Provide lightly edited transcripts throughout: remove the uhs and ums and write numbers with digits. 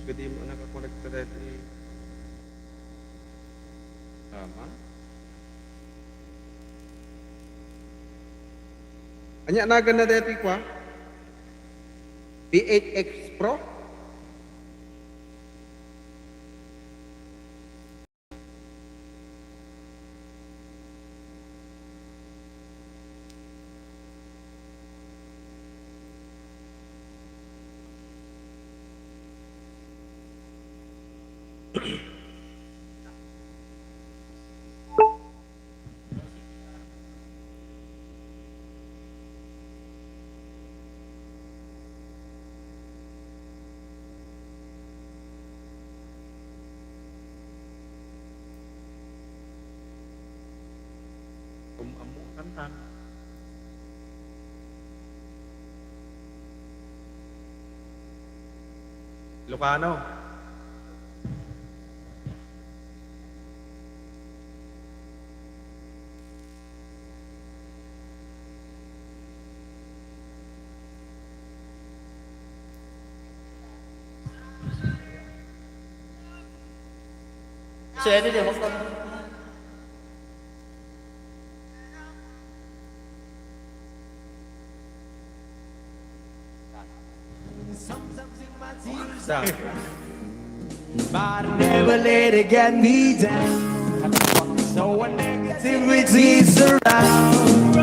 Pwede mo nakakonekta dito. Tama. Anya nagan na dito kwa? P8X Pro? Amo kanta. Ilocano. So, ano din, wag Sa. But I never let it get me down. So when negativity surround,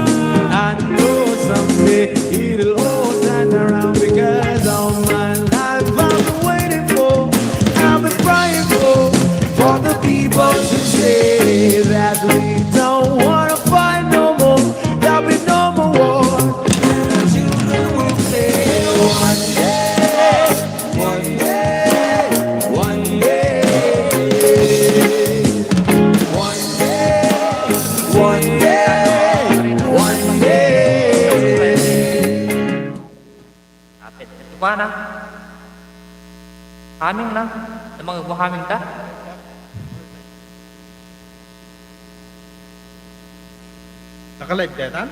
I know someday it'll all turn around because all my life I've been waiting for, I've been crying for the people to say that we don't wanna fight no more, there'll be no more war. And the children will say one day, one day, one day, one day, one day, one day. kapit. Ito ba na? Haming na. Namang haming ta? Naka-live data?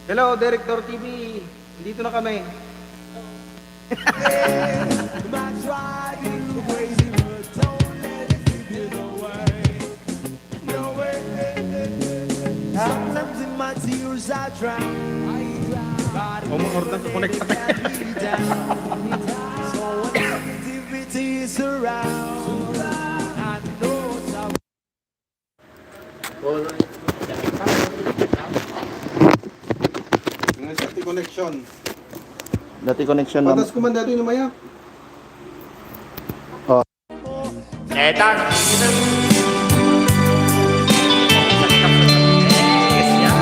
Hello, Director TV. Dito na kami. My driving crazy, but don't let it keep you away. No way. Sometimes in my tears I drown. But it Umurot na sa connect. let me down. So when negativity is around, I know some. Yung safety connection. Dati connection na. Patas kumanda doon yung maya. Eto. Yes, yan.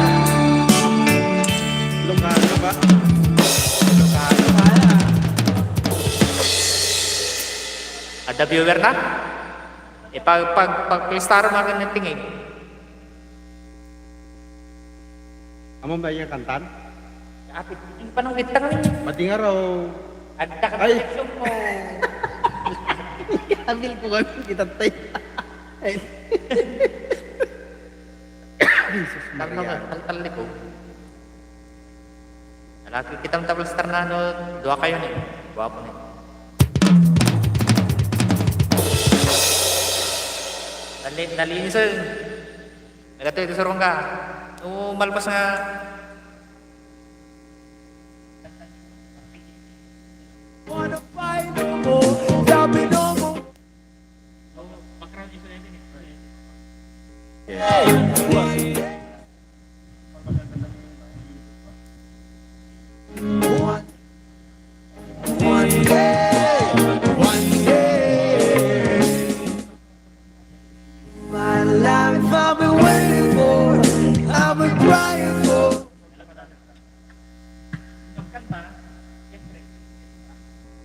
Ilocano ba? Ada viewer na? Pag-star mo rin ng tingin. Amo ba yung kantan? Kapit, yung panungit ka rin. Madinga raw. Adda ka Ay. connection mo. Ambil ko kami kita tayo. Tal ko. Lalaki kitang double star na no, dua kayo ni. Guwapo ni. Nalinis yun. Nagatoy ito sa rongga. Malpas nga. Wanna fight no more, there'll be no more. One day, one day. My life I've been waiting for, I've been crying for.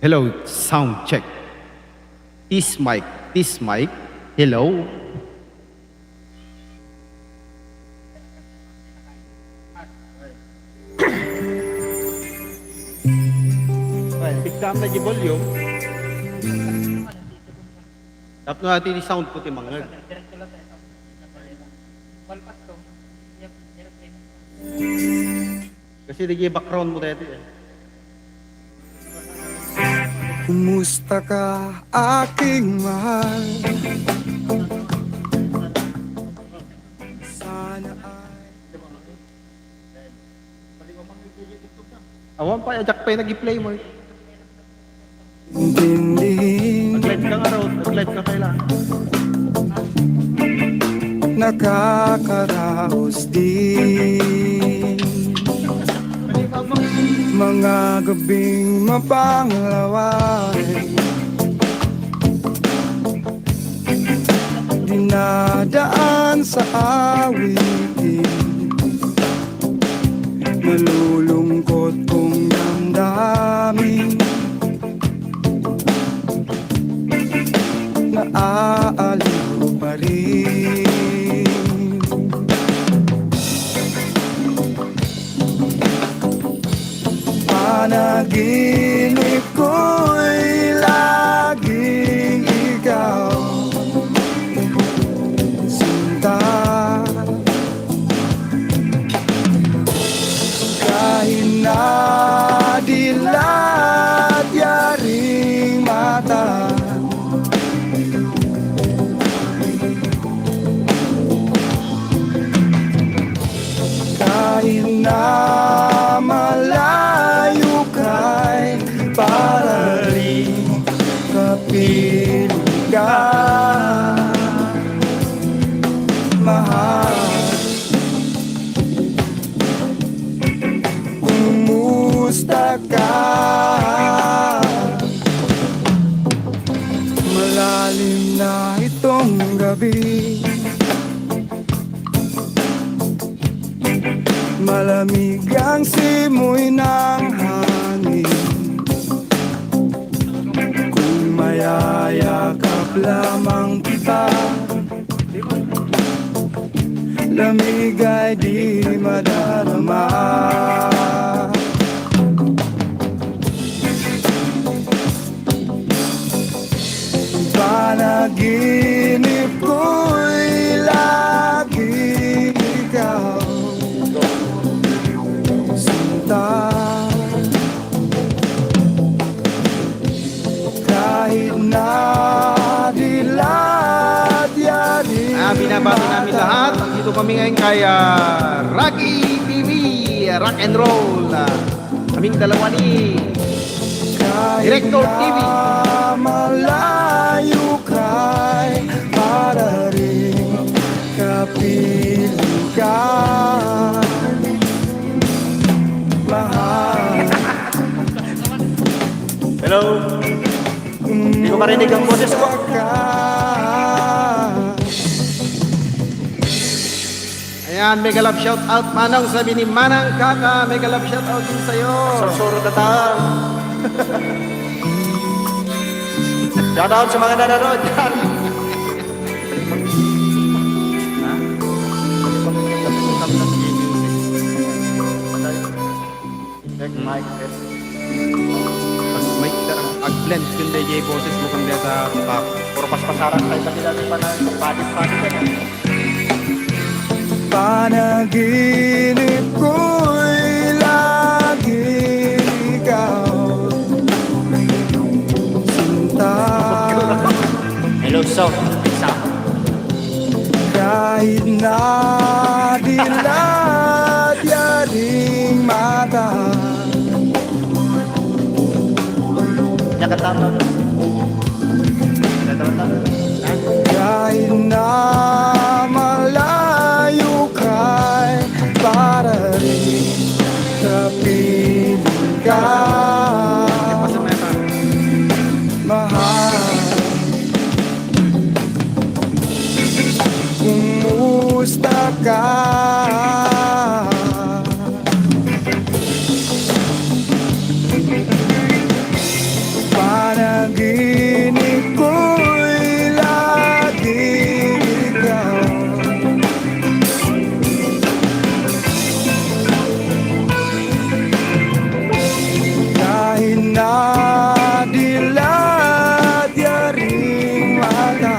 Hello, sound check. This mic. Hello. Pick up na di volume. Dapat natin i-sound ko ti mangag. Kasi di background mo dito eh. Kumusta ka, aking mahal? Sana ay Awan pa, ajak pa yung nag-play mo. intindihin, Nag-live ka nga raw, nag-live ka kailan. nakakaraos din. Mga gabing mapanglaway, dinadaan sa awitin, nalulungkot kong damdamin, naaaliw pa rin. Panaginip ko'y laging ikaw, sinta. Kahit na dilat yaring mata, kahit na malayo ka'y para rin kapiling ka, mahal. Kumusta ka? Malalim na itong gabi, malamig ang simoy ng hangin. Kung mayayakap lamang kita, lamig ay di madarama. Panaginip ko'y laging ikaw, sinta. Kahit na dilat yaring Binabati namin lahat. Dito kami ngayon kay Rocky TV, Rock and Roll. Kaming dalawa ni Director TV. Malayo ka'y para rin kapiling ka, mahal. Hello? Hindi ko marinig ang boses ko. Ayan, mega love shout out. Manang, sabi ni Manang Kaka, mega love shout out din sa'yo. Sursuro na tayo. Shoutout sa mga nanonood dyan. Mic test. May ag-blend yun na yung boses mo kang sa back. Puro paspasaran tayo sa nilalim pa na palit-palit yan. Panaginip ko'y laging ikaw, sinta. Hello, Sound. Isa. Kahit na dilat yaring mata, Nakatama. kahit na malayo ka'y para rin kapiling ka, mahal. Kumusta ka? Panaginip ko'y laging ikaw, kahit na dilat yaring mata,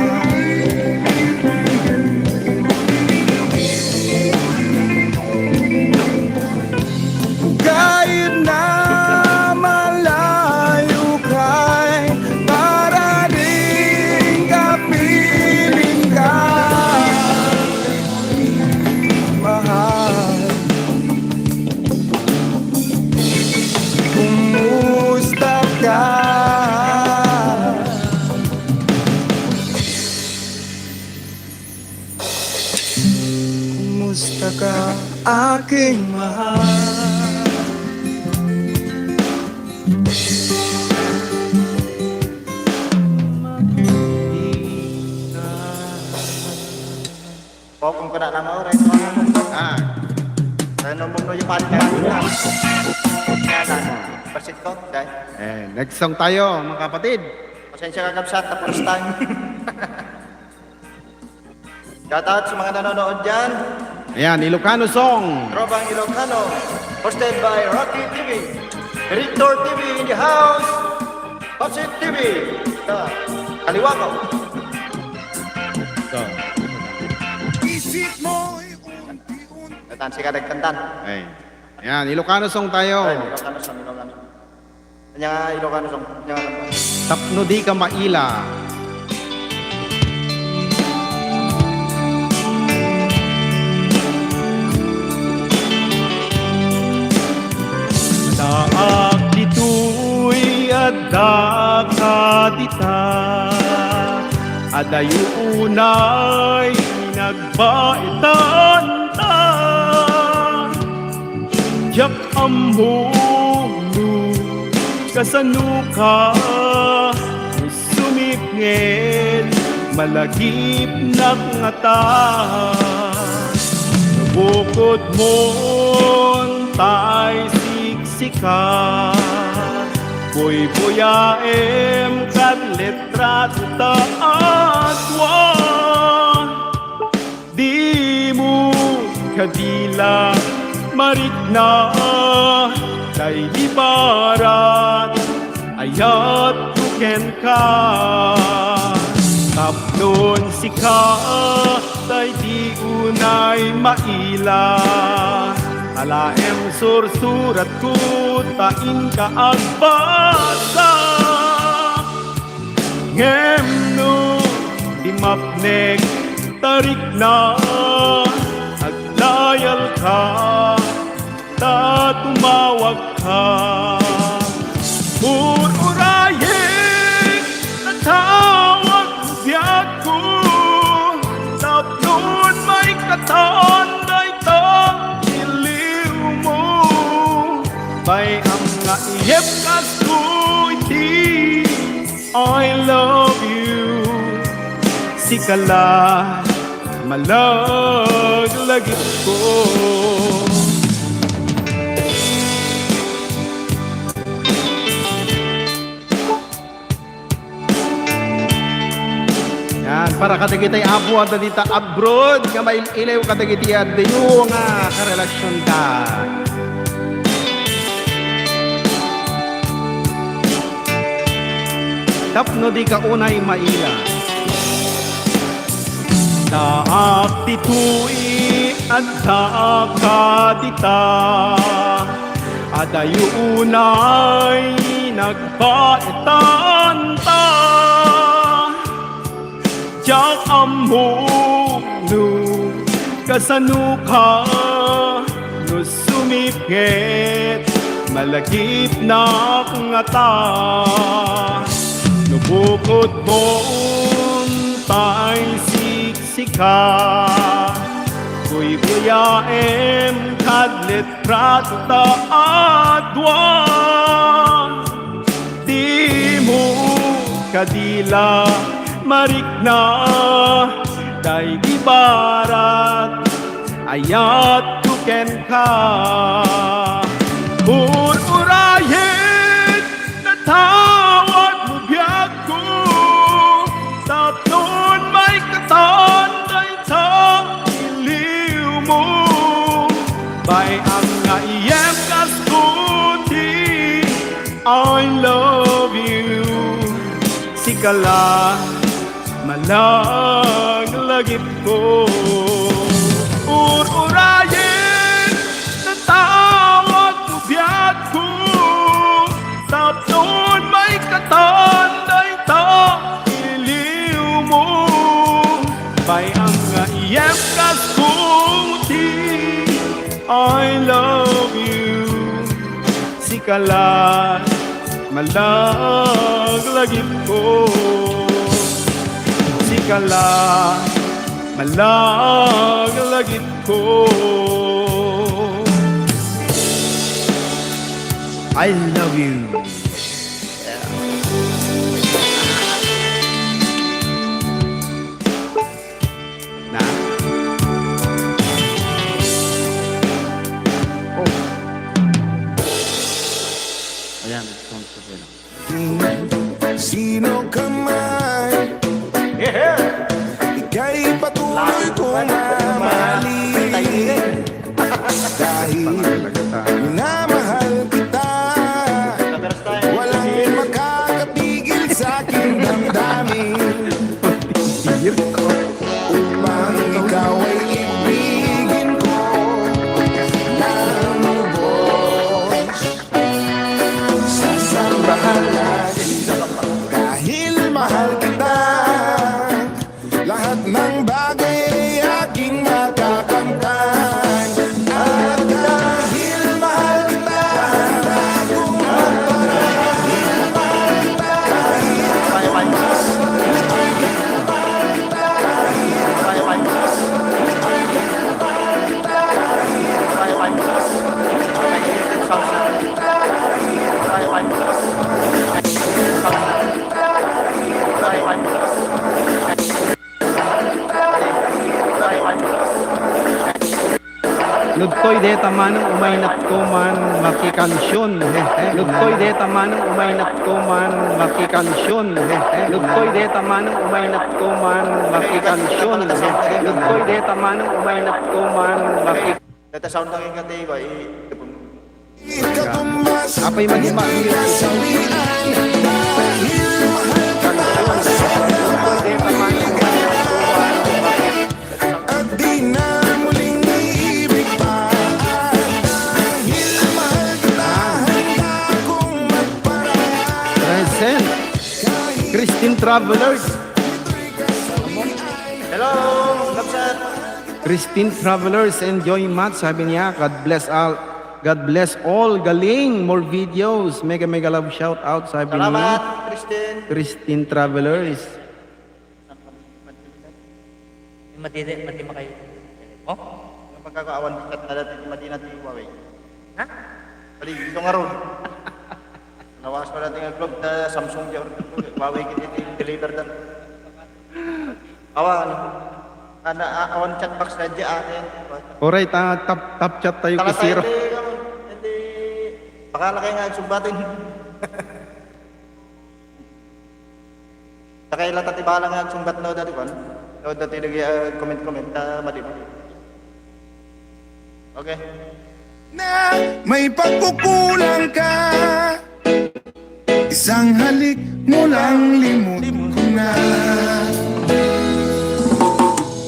Pansit ko, dahil. Next song tayo, mga kapatid. Pasensya ka kapsat, na first time. Shoutout sa mga nanonood dyan. Ayan, Ilocano song. Trovang Ilocano, hosted by Rocky TV. Victor TV in the house. Pansit TV. Sa kaliwa ko. Katan si kadagkantan. Ayan, Ilocano song tayo. Ay, Ilocano song, Ilocano song. Kanya nga Ilocano song. Kanya nga lang. Tapno di ka maila. Daak dito'y adda kadita, adayo unay nagbaitan ta. Yak amhulu kasanuka, sumipngit malagip ngata. Bukod mon tay siksikan, buyaem kat letra taatwan. Di mo kadila marikna, kay di barat ayat tuken ka. Tapnon sika, tay di unay maila. Alaem sursurat ko, tain ka agbasa. Ngem no, di mapnek, tarik na. Aglayal ka, ta tumawag ka. Ururayin, natawag biyag ko. Tapnon may katanday ta, iliw mo. Bay ang nga iyep kas ko, hindi I love you. Sikala, malaglagit ko. Yan, para katagitay apo at dita abroad, nga mailaw katagiti at dayo nga karelasyon ka. Tapno di ka unay maila. Taak titu'i at taak kadita, adayo unay nagbaitan ta. Diyak amhulu kasanuka, no sumipit malagip na ngata. Nubukod mon tay siksika, buyaem kadlit prato taadwan. Di mo kadila marikna, day di barat ayat tuken ka. Ururayin, natawag mo biyag ko. Tapnon may katanday sa iliw mo. Bay ang naiyem kas kuti, I love you. Sikala, malaglagip ko. Ururayin, natawag mo biyag ko. Tapnon may katanday ta, iliw mo. Bay ang iyem kas kuti, I love you. Sikala, malaglagip ko. Sikala, malaglagip ko. I love you. Na? Ayan, sound ko sila. Sino ka man, ika'y patuloy kong mamahalin. Dahil minamahal kita, walang makakapigil sa aking damdamin. Upang ikaw ay ibigin ko ng lubos sa sambahalan. Dahil mahal kita, lahat ng bagay ay aking makakamtan. At dahil mahal kita, kung magparahil, mahal kita, Lugtoy deta manong umaynat ko man makikansyon. Lugtoy deta manong umaynat ko man makikansyon. Lugtoy deta manong umaynat ko man makikansyon. Lugtoy deta manong umaynat ko man makikansyon. Data sound lang yung kati ba? ikatumbas Apay magima kasawian. Dahil mahal kita, at di na muling iibig pa. Dahil mahal kita, handa kong magparahil. present. Christine Travelers. Hello, Lapsat. Christine Travelers and Joy Matt, sabi niya, God bless all. God bless all. Galing. More videos. Mega mega love shout out, sabi Salamat, niya. Kristen. Christine Travelers. Mati makayo. Oh? Yung pagkakaawan kat na dati mati natin Huawei. Ha? Bali, ito nga ron. Nawas pa natin ang club na Samsung di Huawei kita deliver dan. Awan. Awan chat box na di atin. Alright, top chat tayo Tala kay Zero. hindi. Pakala kayo nga sumbatin. Sakay lang tatibala nga sumbat na dati kan. No, dati lagi comment mali. Okay. Na may pagkukulang ka, isang halik mo lang limot ko na.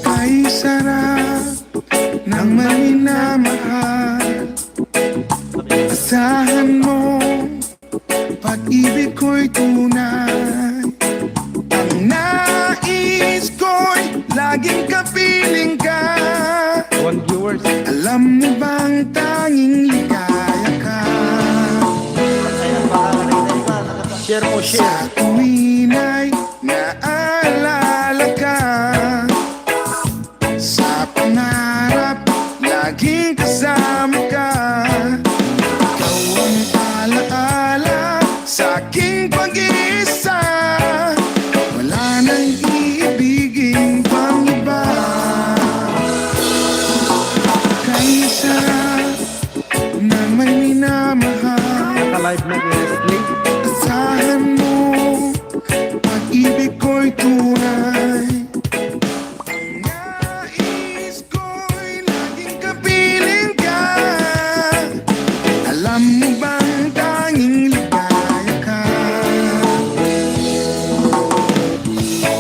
Ay sarap ng maminamahal, asahan mo pag-ibig ko'y tunay. Ang nais ko'y laging kapiling ka. One viewers. Alam mo bang tanging ligaya ka? Share mo, Sa share. tuwin ay naalala ka. Sa pangarap, laging kasama ka. Ikaw ang alaala sa aking pag-iisa. Wala nang iibigin pang iba. Kay sarap na may minamahal, Naka-live na kay Leslie. asahan mo pag-ibig ko'y tunay. Ang nais ko'y laging kapiling ka. Alam mo bang tanging ligaya ka?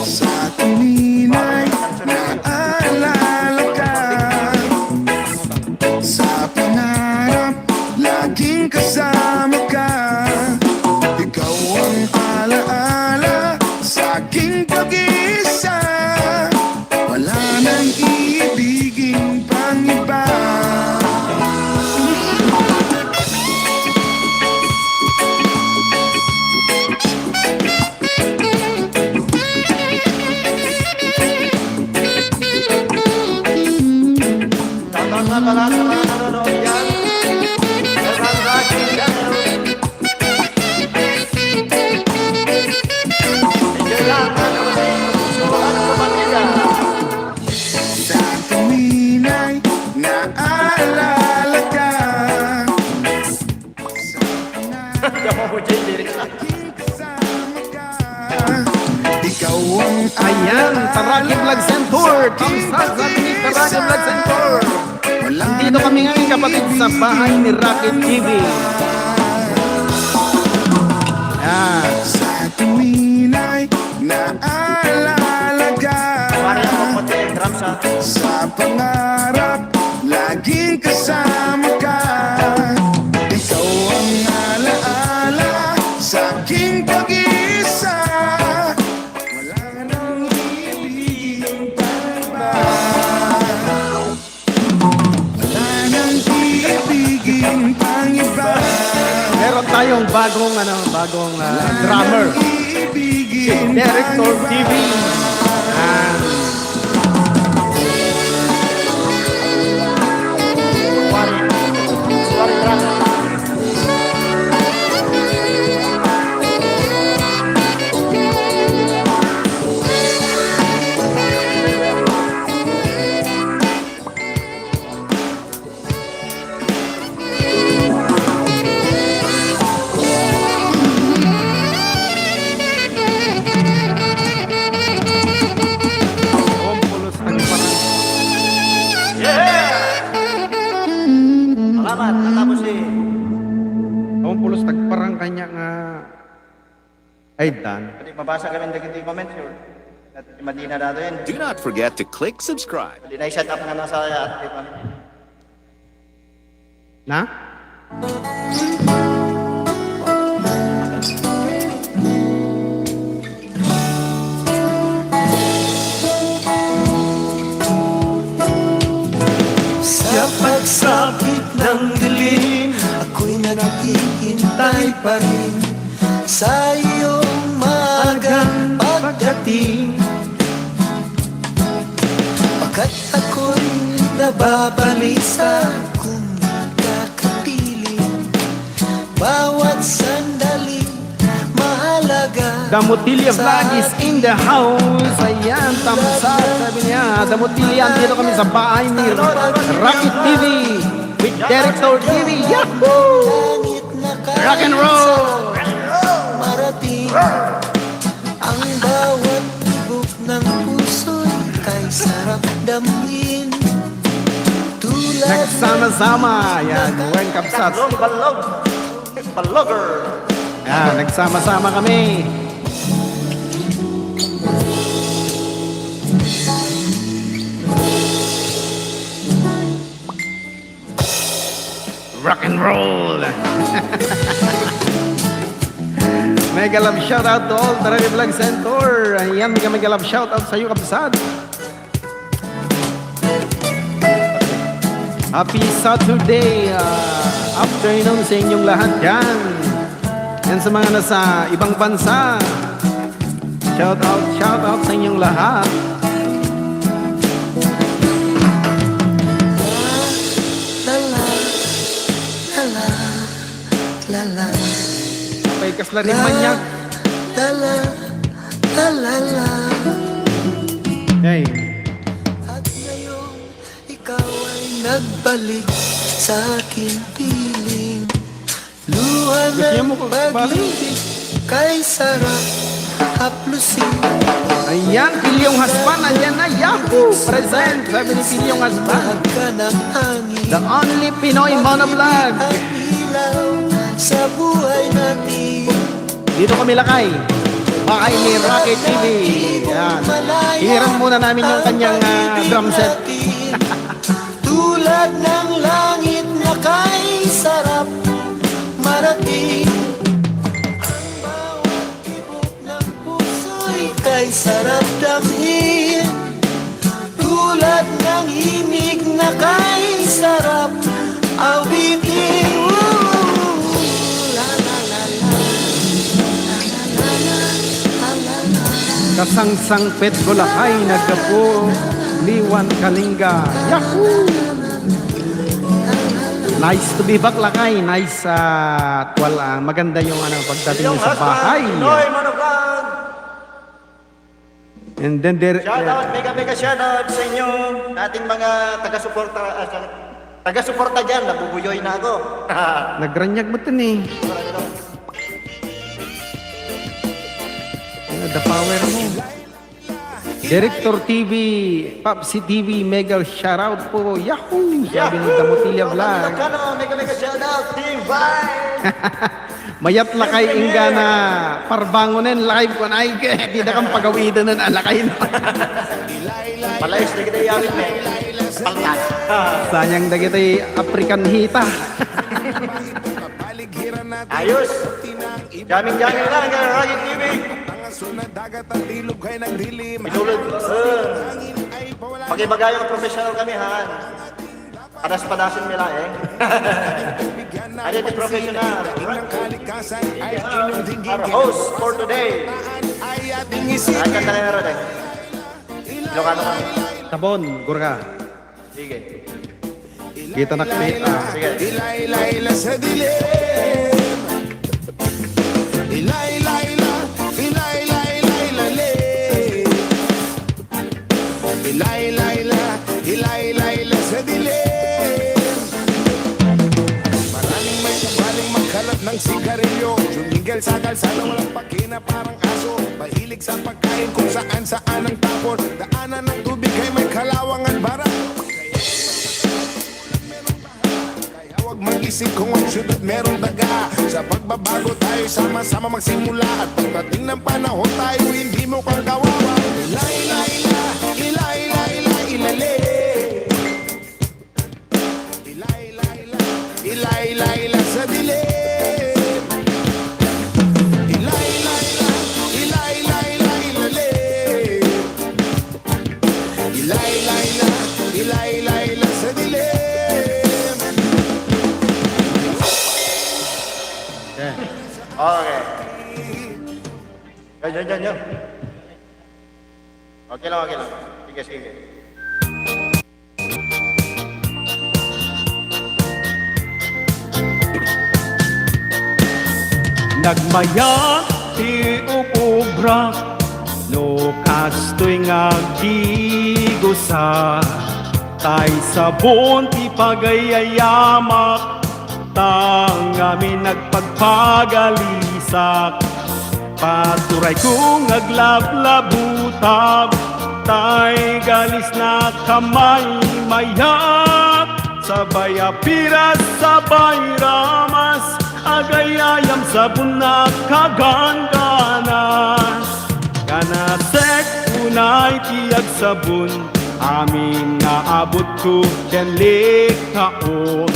Sa tuwin ay naalala ka. Sa pangarap, laging kasama ka. Ikaw ang alaala sa aking pag-iisa. Wala nang iibigin pang iba. Shoutout nga pala sa mga nanonood dyan. Welcome back to the channel. Enjoy lang mga subukan ng kapatida. Sa tuwin ay naalala ka. Sa pangarap, Diyan mo dyan, lyrics na. Ikaw ang Ayan, Taraki Vlog Center. Kamsat sa ating Taraki Vlog Center. walang Dito kami ngayon kapatid sa bahay ni Rocket TV. Yan. sa tuwin ay naalala ka. Pare ako pati drums ha. Sa pangarap, laging kasama ka. Ikaw ang alaala sa aking pag-iisa. Wala nang ibigin pa ba? Wala nang ibigin pang iba. Meron tayong bagong drummer. Ibigin Director TV. Yan. Sorry, drums. Pumpulos ang parang Yeah! Salamat, natapos pumpulos tagparang kanya nga ay dan. Pwede mabasa kami ng comment yun. At Madina na rin. Do not forget to click subscribe. Pwede na i-set up nga nasa at kami. Na? Sa pagsapit ng dilim, ako'y naghihintay pa rin sa iyong maagang pagdating. Pagkat ako'y nababalisa kung kakapiling, bawat sandali mahalaga. Damotilia Vlog is in the house. Ayan, tamsa. Sabi niya, Damotilia, dito kami sa bahay ni Rocket TV with Director TV. Yahoo! Langit na Rock and roll! marating ang bawat tibok ng puso'y kay sarap damhin. Tulad Nagsama-sama. Ayan, Gwen Kapsat. Balogger. Ayan, nagsama-sama kami. Rock and roll. Mega love shoutout to all Taraki Vlog Center. Ayan, mega love shoutout sa iyo, Kapsat. Happy Saturday afternoon sa inyong lahat dyan. Yan sa mga nasa ibang bansa. Shoutout sa inyong lahat. la la la la la la May kasla rin man niya. la la la la la. Hey, At ngayon ikaw ay nagbalik sa aking piling. Luha Gusto niya ng mo balik? pag-ibig kay sarap haplusin. ayan, Pilyong Hasban. Ayan na, Yahoo! Present, sabi ni Pilyong Hasban. Mahagka ng hangin The only Pinoy monovlog. ang ilaw sa buhay natin. Dito kami lakay. Bahay ni Rocket TV. Yan. Hiram muna namin yung kanyang drum set. Tulad ng langit na kay sarap marating. Ang bawat tibok ng puso'y kay sarap damhin. Tulad ng himig na kay sarap awitin. La la la la. La la la la. La la la. Kasangsang pet Bulacay, nagkapo, Liwan Kalinga. Yahoo! Nice to be back, Lakay. Nice, maganda yung pagdating niyo sa bahay. Pinoy Monovlog. And then there, Shoutout, mega shoutout sa inyo, ating mga taga-suporta dyan, nabubuyoy na ako. nagranyag mo tin eh. The power mo. Director TV, Papsi TV, mega shoutout po. Yahoo! Sabi ni Damotilia Vlog. Mega shoutout, Team Vibe! Mayat lakay inga na parbangonen live ko na ay di na kang pagawidan ng alakay na. Palayos na kita yawit na paltas. Sayang na kita'y African hita. Ayos! Jamming-jamming lang ang Rocket TV! Pinulog. Pag-ibagay yung professional kami, ha? Padas-padasin nila, eh. Ano yung professional? Our host for today. Ang kanta na meron, eh. Ilocano kami. Tabon, gurka. Sige. Kita nakita. Sige. Ilaila sa dilim. Ilaila, ilaila, ilaila, ilaila, ilaila sa dilim. Maraming may kabaling magkalat ng sigarilyo. Jumigel sa kalsada, walang pakina parang aso. Mahilig sa pagkain kung saan ang tapon. Daanan ng tubig ay may kalawangan bara. Huwag mag-isip kung ang syudad merong daga. Sa pagbabago tayo sama-sama magsimula. At pagdating ng panahon tayo hindi mo kang kawawa. Ilaila, ilaila, ilaila, ilaila, ilaila, ilaila sa dilim. Ilaila, ilaila, ilaila, ilaila, ilaila, ilaila sa dilim. Okay. Yan. Okay lang. Sige. Nagmaya ti upubra no kastoy nga sa tay sabon ti pagayayamak tang amin nagpagpagalisak paturay kong aglablabutap tay galis na kamay mayap sabay apiras sabay ramas agayayam sa bunak kaganganan kanasek unay tiyag sabon amin nga abot ko denlik kaon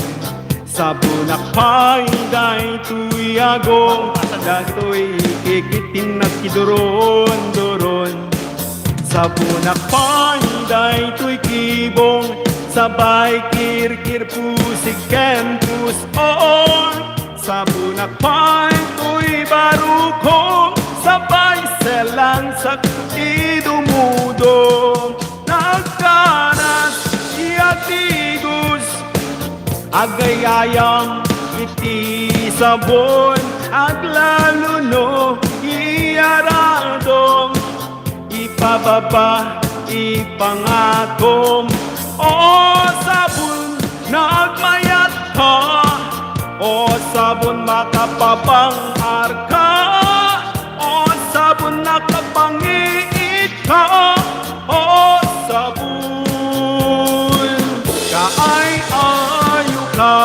sa bunak pay day tuyagong datoy ikikitin na kidoron-doron sa bunak pay day tuy kibong sabay kirkir pusik kempus on sa bunak pay tuy barukong sabay selang sa idumudong nagkanas iatigus agayayang iti sabon aglaluno iaradong ipababa ipangatom o sabon nagmayat ka o sabon makapapangar ka o sabon nakapangiit ka o sabon kaay-ayo ka.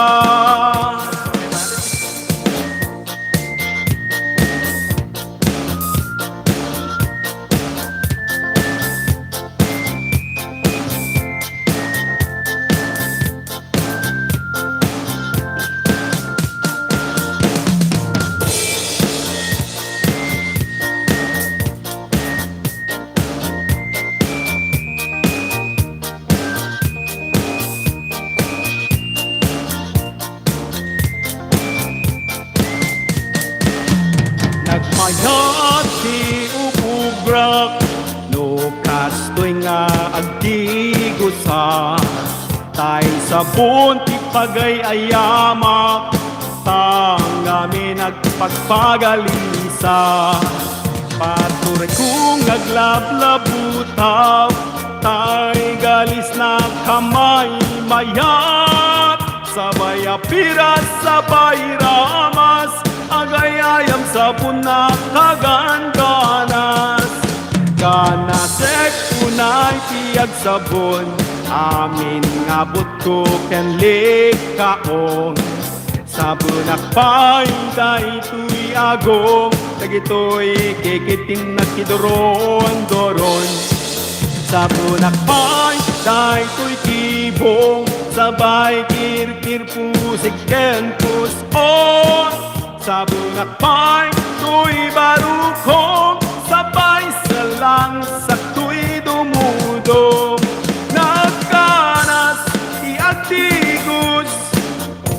Nagmayat si upubrak no kastoy nga agdigusa tay sabon ti pagayayamak tang amin nagpagpagalisa patuloy kong naglablabutaw tay galis na kamay mayat sabay apiras sabay ramas agayayam sa punak kagandanan agsabon amin ngabot ko ken likaon sabon akpay daytoy agong dagitoy kikiting nakidoron-doron sabon akpay daytoy tibong sabay kirkir pusik ken puson sabon akpay tuy barukong sabay salang saktoy dumudong nagkanas iagtigos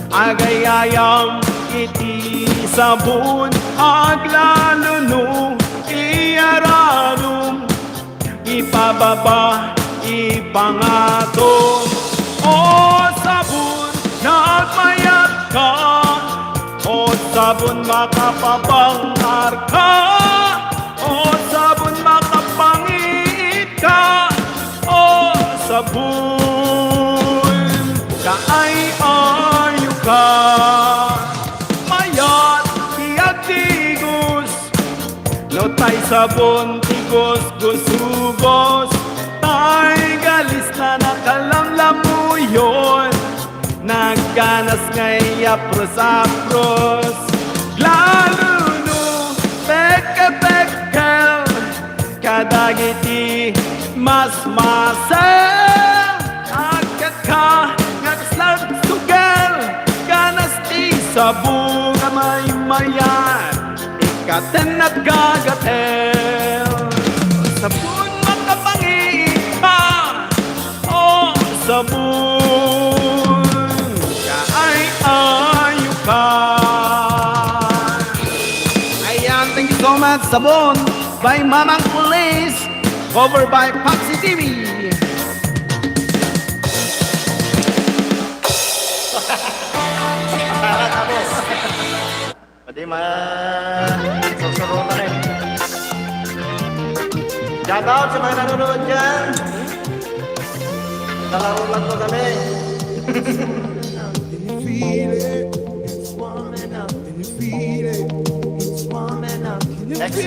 agayayam iti sabon aglalunong iararum ipababa ipangatong o sabon nagmayat ka o sabon makapabangar ka o sabon makapangit ka o sabon kaay-ayo ka mayat iagtigos lotay sabon tigos gusugos tay galis na nakalamlamuyon nagganas ngay apros-apros lalo no peke-pekel kadagiti mas-masel agkaka nagslag sugel ganas ti sabong amay mayan ikaten at gagatel sabon makapangit pa o sabon kaay-ayo ka. Ayan, thank you so much. Sabon by Mamang Police, covered by Paxi TV. Pwede susurutan eh. Shout out sa mga nanonood dyan. Kalaro lang to kami. Next.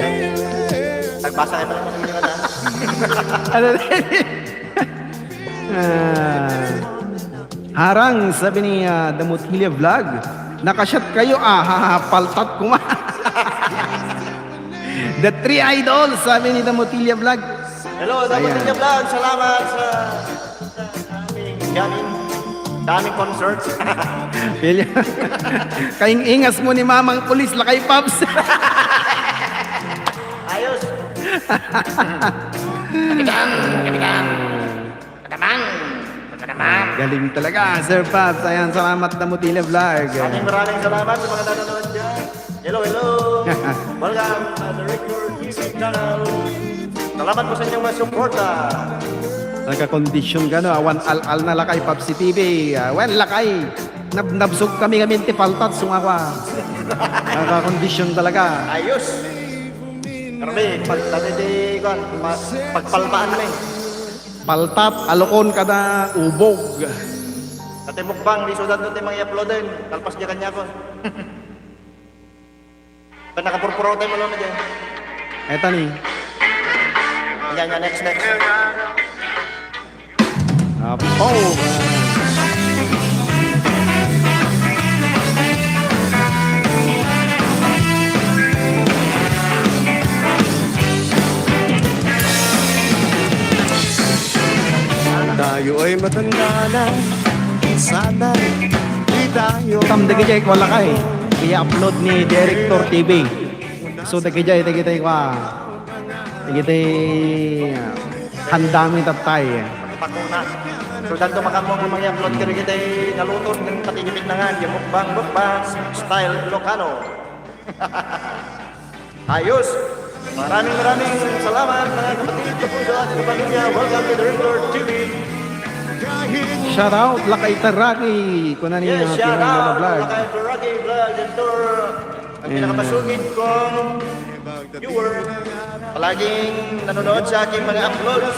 Nagbasa kayo pala ng mga Ano rin? Harang, sabi ni Damotilia Vlog, nakashot kayo, paltat kuma. The Three Idols, sabi ni Damotilia Vlog. Hello, dapat Ayan. ninyo vlog. Salamat sa daming concerts. Pilya. Kaing ingas mo ni Mamang Pulis, lakay Pops. Ayos. Galing talaga, Sir Pops. Ayan, salamat Damotilia Vlog. Maraming salamat sa mga nanonood dyan. Hello, hello. Welcome to the Record TV channel. Salamat po sa inyong mga suporta. Nagka-kondisyon ka, no? Awan al-al na lakay Popsi TV. Well, lakay. Nabsog kami ti paltat, sungakwa. Nagka-kondisyon talaga. Ayos. Karami, pagpalmaan na eh. Paltat, alokon ka na ubog. Dati mukbang, di sudan doon mga i-uploadin. Talpas niya kanya ko. Pag nakapurpuraw tayo mo lang na dyan. Eto ni. Yan, next. Apo. Tayo ay matanda na, sana di tayo Tamdagi jay ko lakay. I-upload ni Director TV. So dagi jay kwa. Dagi handami tatay. Pakuna. Sudan to makamong mga i-upload kaya kita naluton ng patigipit na nga. Yung mukbang, style Ilocano. Ayos. Maraming salamat mga kapatid ko po sa ating pamilya. Welcome to the Record TV. Shout out lakay Taraki. Kuna ni Yes, shout Pinoy Mono out Vlog. kay Rocky Vlog and Tour. Ang pinakamasugid kong viewer. Palaging nanonood sa aking mga uploads.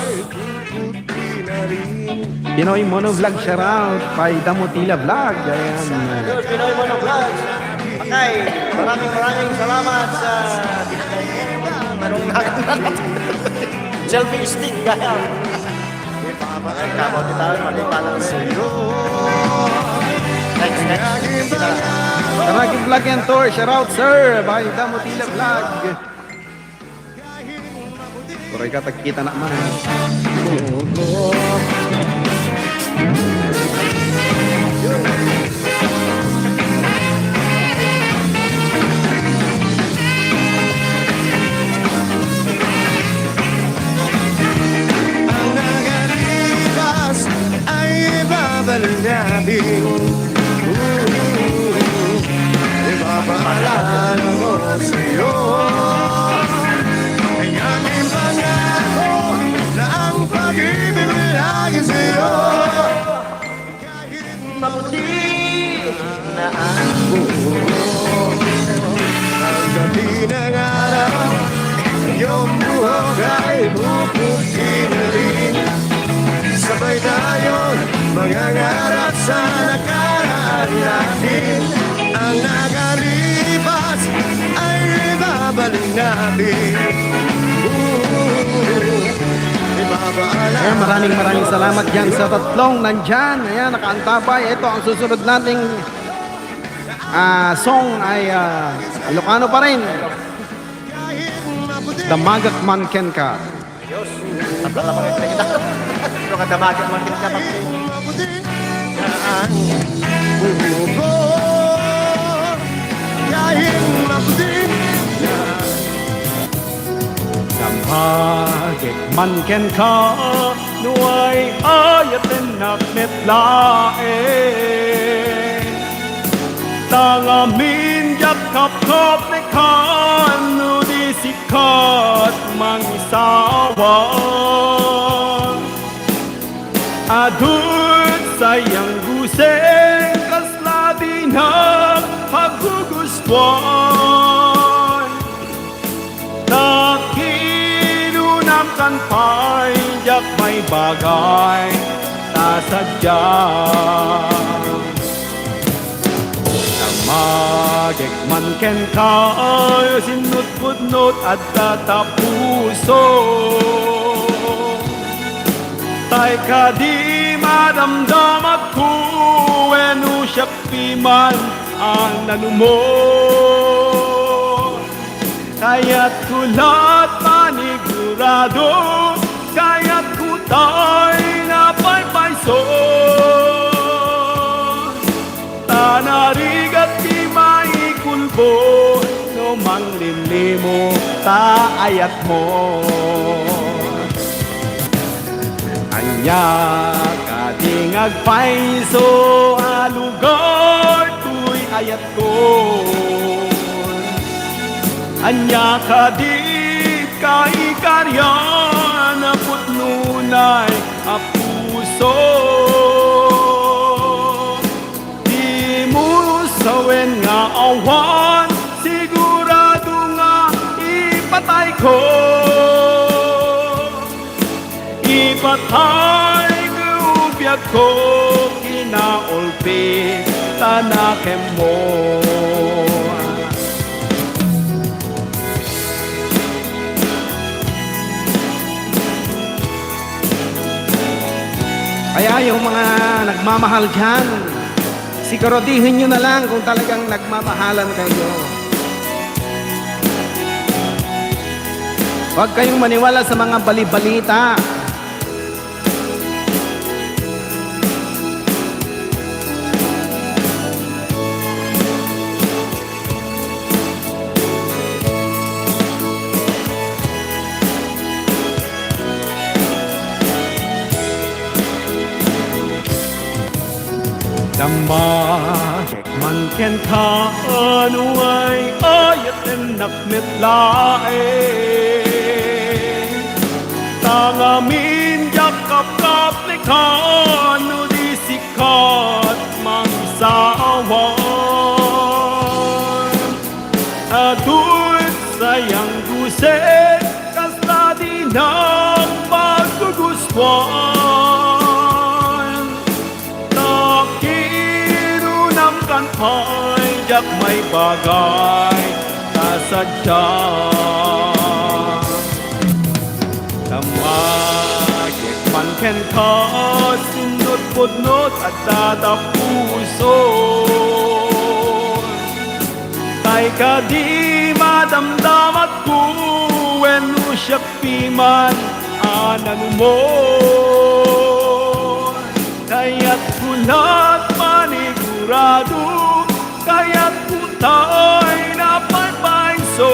Pinoy Mono Vlog, shout out kay Damotila Vlog. Ayan. Yes, Pinoy Mono Vlogs. Okay, maraming salamat sa anong selfie stick kaya. Kamu kita manipalang sa'yo. Next. Karagi Vlog and Tour, shout out sir, by Damotila Vlog. Kuray ka, tagkita na man. Ang nagalipas ay ibabalik natin. Ipapaalala ko sa'yo ang aking pangako na ang pag-ibig lagi sa'yo. Mabuti na ang Ang gabi ng araw, iyong buhok ay pupukin na rin. Sabay tayong mangangarap sa nakaraan natin. Ang nakalipas ay ibabalik natin. Ayan, maraming salamat dyan sa tatlong nandyan. Ayan, nakaantabay. Ito ang susunod nating song ay Ilocano pa rin. Damagak Man Ken Ka. Tatlo lang mga kita. Ito ka damagin man kita. Damagek man ken ka nuay ayaten nakmet lae tangamin yak kap kap ne kan nu di sikat mangisawa adut sayang guseng kaslabi ng paggugustuhan nakinunam kan pa'y yak may bagay na sadya Damagek man ken kayo sinut-putnot at tatapuso tay ka di madamdam at kuwenu siyak piman ang nanumo kaya't kulat panigurado kaya't kutay na paypayso tanarigat di maikulbo no manglilimo taayat mo anya kading agpayso alugar tuy ayat ko anya kadit kaikarya na putnunay a puso di mo sawen nga awan sigurado nga ipatay ko ipatay gubyak ko kinaulpi tanakem mo Kaya yung mga nagmamahal dyan, siguradihin nyo na lang kung talagang nagmamahalan kayo. Huwag kayong maniwala sa mga bali-balita. Damagek man ken ka anuay ayaten nakmet lae tangamin yakap kap lekan no di sikat mangsawan adut sayang guset kasla di ng paggugustuhan nakinunam kan pa'y yak may bagay na sadya Damagek man ken ka sunod budnot at tatapuso Tay ka di madamdamat ko when siya piman anan mo Kaya't kulat manigurado Kaya't kutay na pagpaiso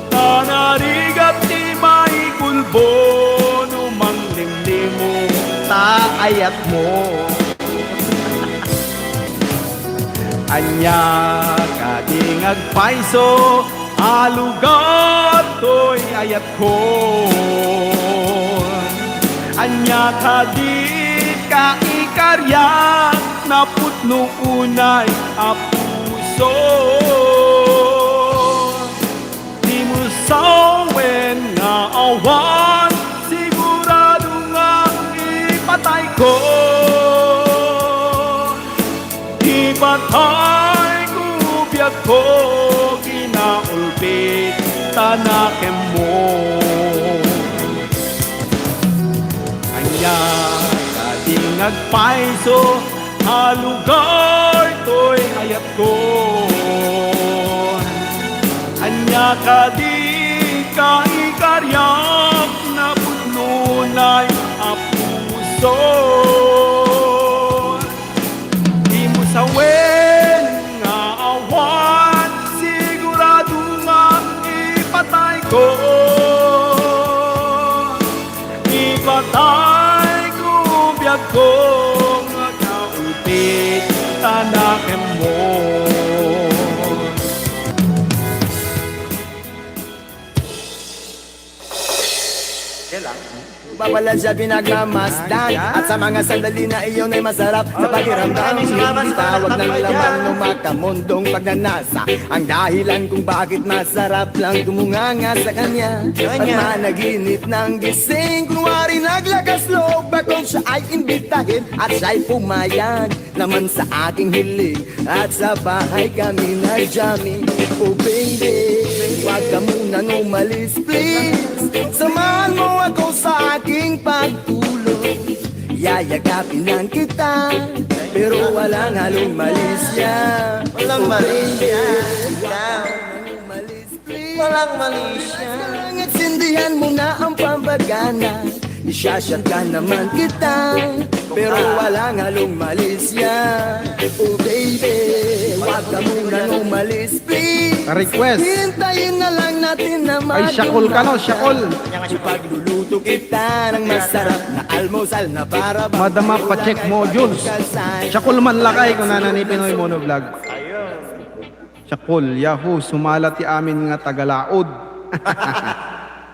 Tanarigat di maikulbo Numang limlimo Taayat mo. Anya kading agpaiso Alugat to'y ayat ko Anya kadi ka ikaryak Na putno unay apuso Di mo sawen nga awan Sigurado nga ipatay ko Ipatay ko biyak ko Kinaulpit tanakem mo Anya kading nagpaiso Halugar to'y ayat ko Anya kading kaikaryak Na putnunay apuso Di mo sawen nga awan Sigurado nga ipatay ko Ipatay ko biyak ko Nga kaulpit tanakem mo Yan lang. Babala siya pinagmamasdan At sa mga sandali na iyon ay masarap Sa pakiramdam maraming salamat sa Tawag ng pagtatambay laman dyan. ng makamundong pagnanasa Ang dahilan kung bakit masarap lang tumunganga sa kanya At managinip ng gising Kunwari naglakas loob akong siya ay imbitahin At siya'y pumayag naman sa aking hiling At sa bahay kami nag-jamming Oh baby, huwag ka munang umalis please Samahan mo ako sa aking pagtulog Yayagapin lang kita Pero walang halong malisya Walang Oh, malisya. baby, walang umalis, please. Walang malisya. At sindihan mo na ang pambagana Isyashot ka naman kita Pero walang halong malisya Oh baby, huwag ka munang umalis please Request. Hintayin na lang natin na Ay, syakol ka no, syakol. Ipagluluto kita ng masarap na almusal na para bang Madama pa-check mo, Jules. Syakol man lakay kung nanani Pinoy Monovlog. Syakol, Yahoo, sumalat ti amin nga tagalaod.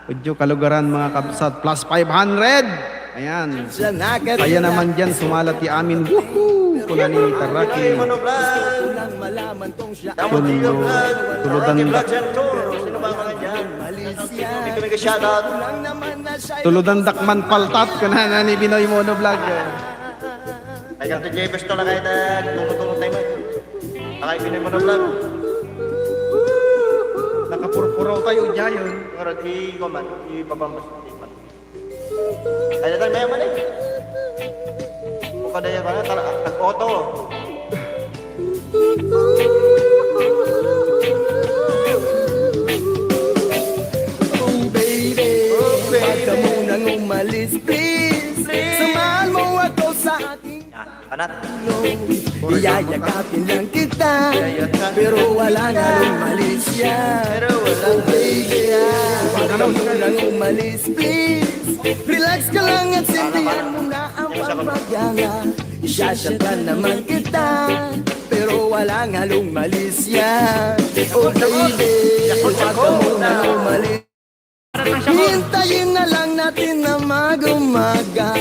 Udyo kalugaran mga kabsat, plus 500. Ayan. Kaya naman dyan, sumalat ti amin. Woohoo! Kula ni Taraki. Tuludan Vlog Center. Sino ba ang mga dyan? Hindi ko nag-shoutout. Tuludan dakman paltat kuna ni Pinoy Monovlog. Ay, ganito Jebes to lang kahit tumutulong tayo mo. Nakay Pinoy mo na vlog. Nakapurpuraw tayo dyan. Pero i-comment, i-babambas. Kaya tayo maya man eh. Mukha na yan, nag-auto. Oh baby, huwag ka munang umalis please Samahan mo ako sa aking Kanat. Iyayagapin lang kita Pero wala na umalis yan Oh baby, huwag ka munang umalis please Relax ka lang at sindihan mo na ang pagpagana Isyashot ka naman kita Pero wala nga lumalis yan Oh baby, huwag ka munang umalis Hintayin na lang natin na mag-umaga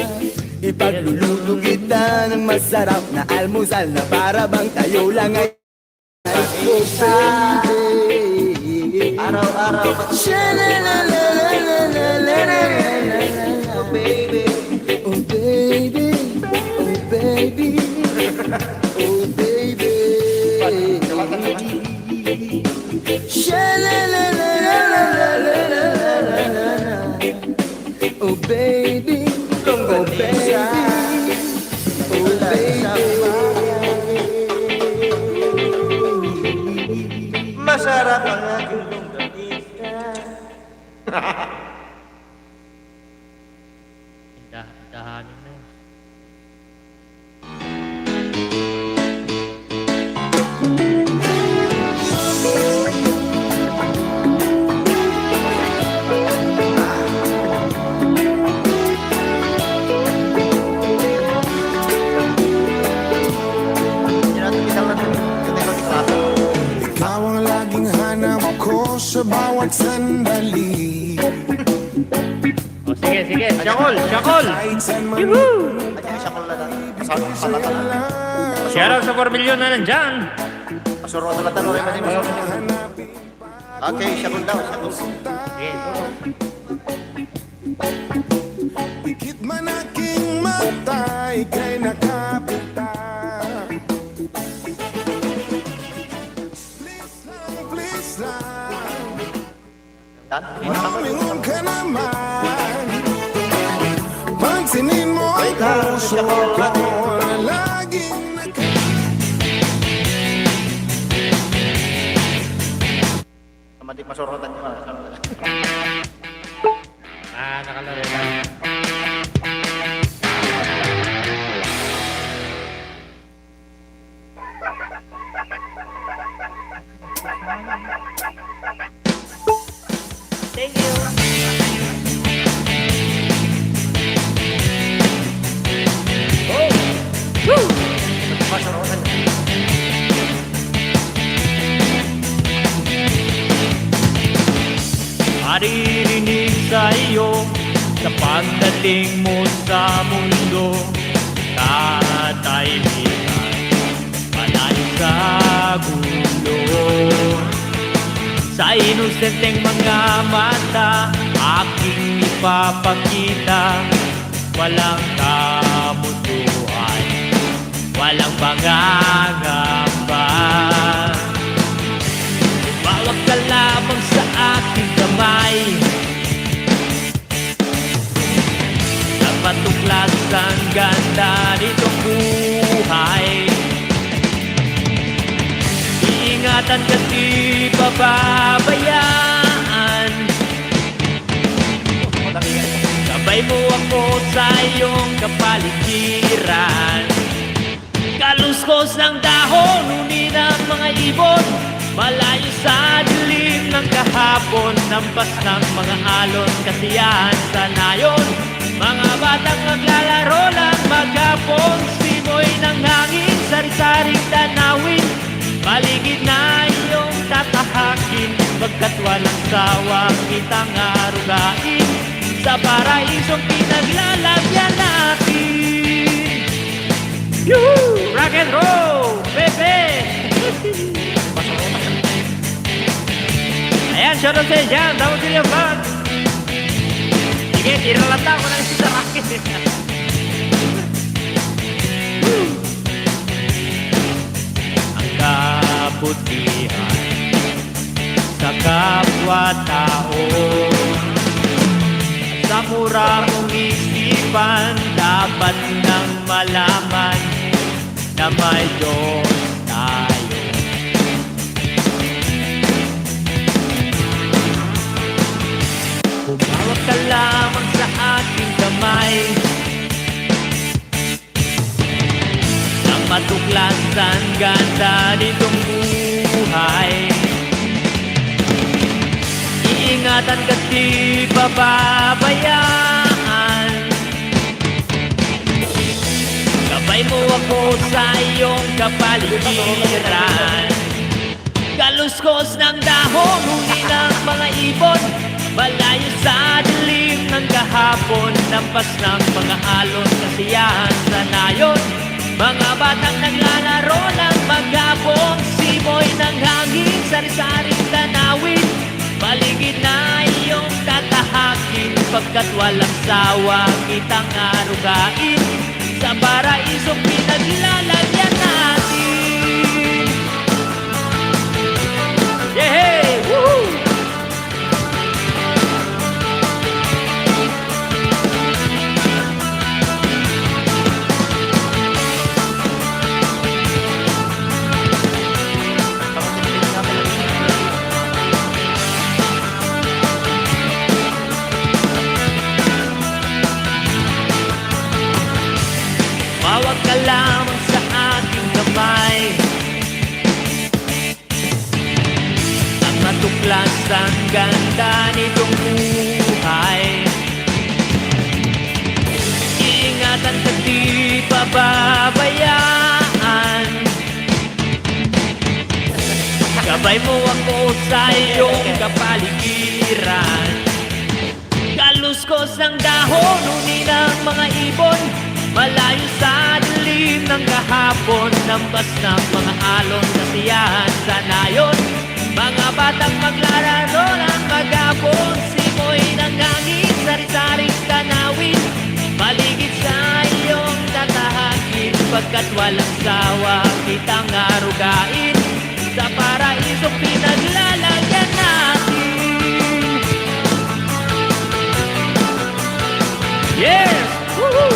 Ipagluluto kita ng masarap na almusal Na para bang tayo lang ay Oh baby Araw-araw. Sha-la-la-la-la-la-la-la-la-la. Oh baby. Oh baby, oh baby, oh baby Sha-la-la-la-la-la-la-la-la. Oh Masarap ang aking longganisa. Dahanin na. Hindi natin kitang natin. Hindi natin klase. Ikaw ang laging hanap ko sa bawat sandali. O sige, sige. Syakol, syakol. Kahit saan man Ay, siya ko na natin. Masarap ang palatan. Shoutout sa 4 million na nandyan. Masuro ang talatan. Wala yung masuro. Okay, siya ko daw. Siya ko. Sige. Ikit man aking mata, ika'y nakapita. Please lang, Yan. Wala ka. lumingon ka naman. Pansinin mo ang puso ko, laging Madik masorotan niyo. Nakalaro na. Thank you. Masorotan niyo. Maririnig sa iyo sa pagdating mo sa mundo. Katahimikan, malayo sa gulo. Sa inosenteng mga mata, aking ipapakita. Walang kamutuhan, walang pangangamba. Bawag ka lamang sa aking kamay, na matuklas ang ganda nitong buhay. Iingatan ka di pababayaan. Sabay mo ako sa iyong kapaligiran. Kaluskos ng dahon, huni ng mga ibon, malayo sa dilim ng kahapon, nampas ng mga alon, kasiyahan sa nayon. Mga batang naglalaro lang maghapon, simoy ng hangin, sari-saring tanawin. Paligid na iyong tatahakin, pagkat walang sawa kitang arugain. Sa paraisong pinaglalagyan natin. Yoo! Rock and roll, baby! Ayan, shoutout sa dyan. Tawag sila ba? Sige, iralata ko na yung sa akin. Ang kabutihan sa kapwa-tao, sa mura mong isipan, dapat nang malaman na may Diyos tayo. Humawak ka lamang sa aking kamay, nang matuklas ang ganda nitong buhay. Iingatan ka di pababayaan. Sabay mo ako sa iyong kapaligiran. Kaluskos ng dahon, huni ng mga ibon, malayo sa dilim ng kahapon, nampas ng mga alon, kasiyahan sa nayon. Mga batang naglalaro ng maghapon, simoy ng hangin, sari-saring tanawin. Paligid na iyong tatahakin, pagkat walang sawa kitang arugain. Sa paraisong pinaglalagyan natin. Yeah! Woo! class ang ganda nitong buhay. Iingatan ka di pababayaan. Gabay mo ako sa iyong kapaligiran. Kaluskos ang dahon, uni ng mga ibon, malayo sa dilim ng kahapon. Nambas ng mga alon, kasiyahan sa nayon. Mga batang maglalaro ng magapon, simoy ng hangin, sari-saring tanawin. Paligid sa iyong tatahakin, pagkat walang sawa kitang arugain. Sa paraisong pinaglalagyan natin. Yes! Woohoo!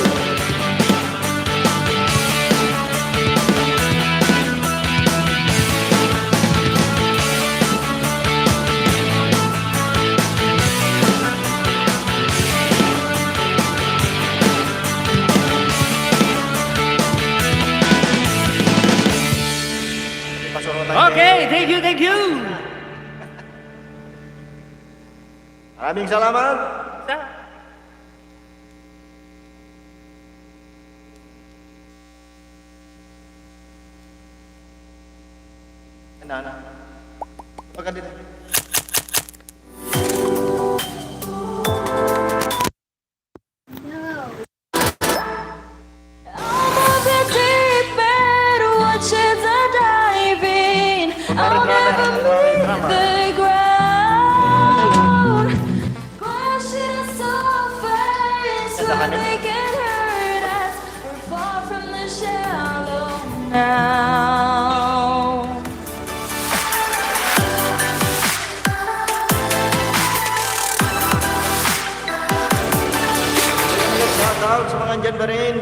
Pasok tayo. Okay, thank you, thank you! Maraming salamat. Ano? Pagka dito. I'll never leave the ground. Crashing a surface where they can hurt us. We're far from the shallow now. Shout out sa mga andyan ba rin.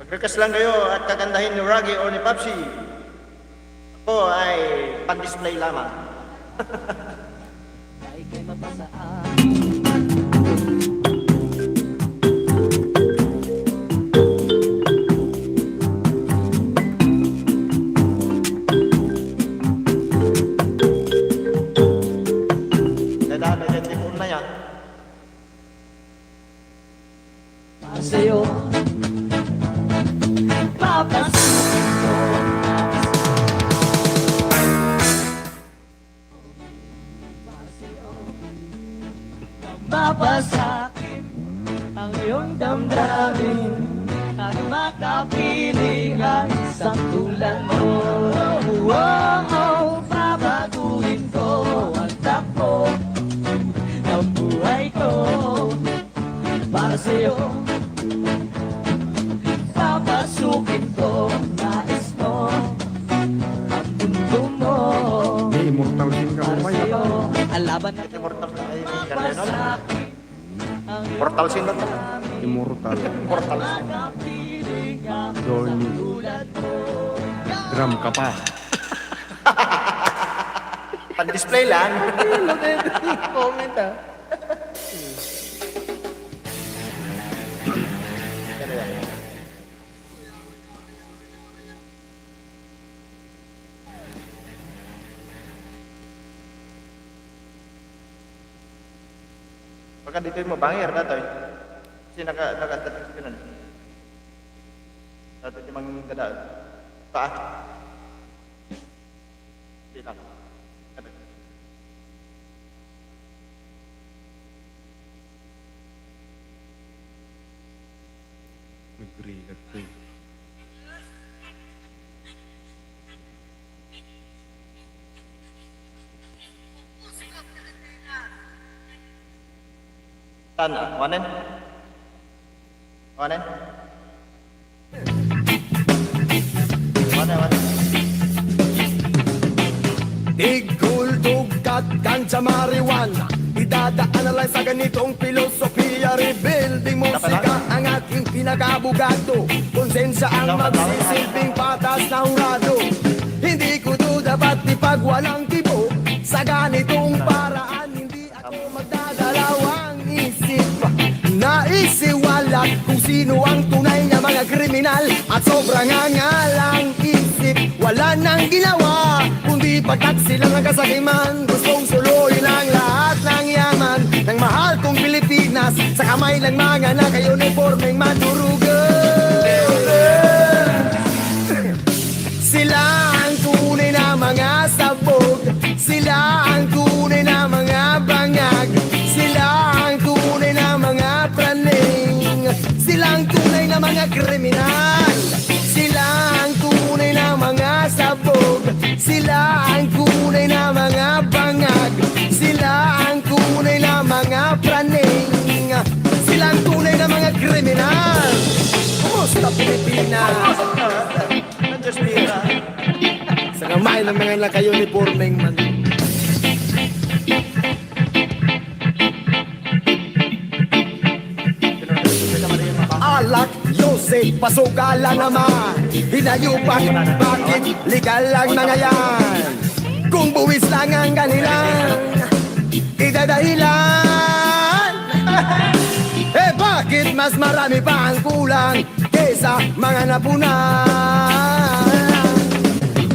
Mag-request lang kayo at kakantahin ni Raggy o ni Papsi. Ako ay pan-display lamang. Dadaan, identical na yan. Sa'yo, mapasakin ang iyong damdamin at makapilingan sa tulad mo. Babaguhin ko ang takbo ng buhay ko para sa'yo. Papasukin ko nais mo ang mundo mo. Immortal din ka mo Sa'yo, ang laban na Immortal na ay gano'n. Portal sin na to. Immortal. Portal. Journey. Drum ka pa. Pan-display lang. comment ah. Ano yan? Pagka dito yung mabangir na to eh. Kasi naka-tatix ka na. Dito yung mga gadaan. Paa. Hindi lang. Agree, agree. Sana, wanen? Wanen? Wanen. Tigultog kat kan sa marijuana. Idadaan na lang sa ganitong filosofiya. Rebuilding musika ang ating pinakabugato. Konsensya ang magsisilbing patas na hurado. Hindi ko to dapat ipagwalang tibo. Sa ganitong paraan hindi ako magdadalawang isip. Naisiwalat kung sino ang tunay na mga kriminal. At sobrang angalang isip. Wala nang ginawa kundi Ipagkat silang ang kasakiman, gustong suluyin ang lahat ng yaman ng mahal kong Pilipinas. Sa kamay lang mga naka-uniformeng madurugan. Sila ang tunay na mga sabog, sila ang tunay na mga bangag, sila ang tunay na mga praning, sila ang tunay na mga kriminal, sila ang tunay na mga sabog, sila ang tunay na mga bangag, sila ang tunay na mga praning, sila ang tunay na mga kriminal. Kumusta Pilipinas? Just mira. Sa kamay ng mga naka-uniformeng man. Alak, Yosef, pasugala naman. Hinayupan, bakit legal ang mga yan? Kung buwis lang ang kanilang idadahilan. Eh bakit mas marami pa ang kulang kesa mga napunan?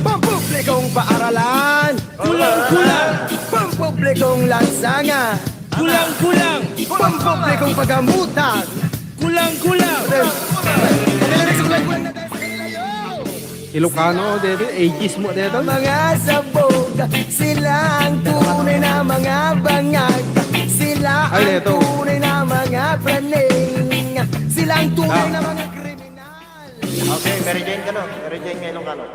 Pampublikong paaralan, Kulang-kulang, pampublikong lansangan, kulang-kulang, pampublikong paggamutan. kulang-kulang. Ilocano, dito, ages mo dito. Mga sabog, sila ang tunay na mga bangag, sila Ay, ang ito. tunay na mga praning, sila ang tunay na mga kriminal. Okay, Mary Jane ka no? Mary Jane ngayon ka no?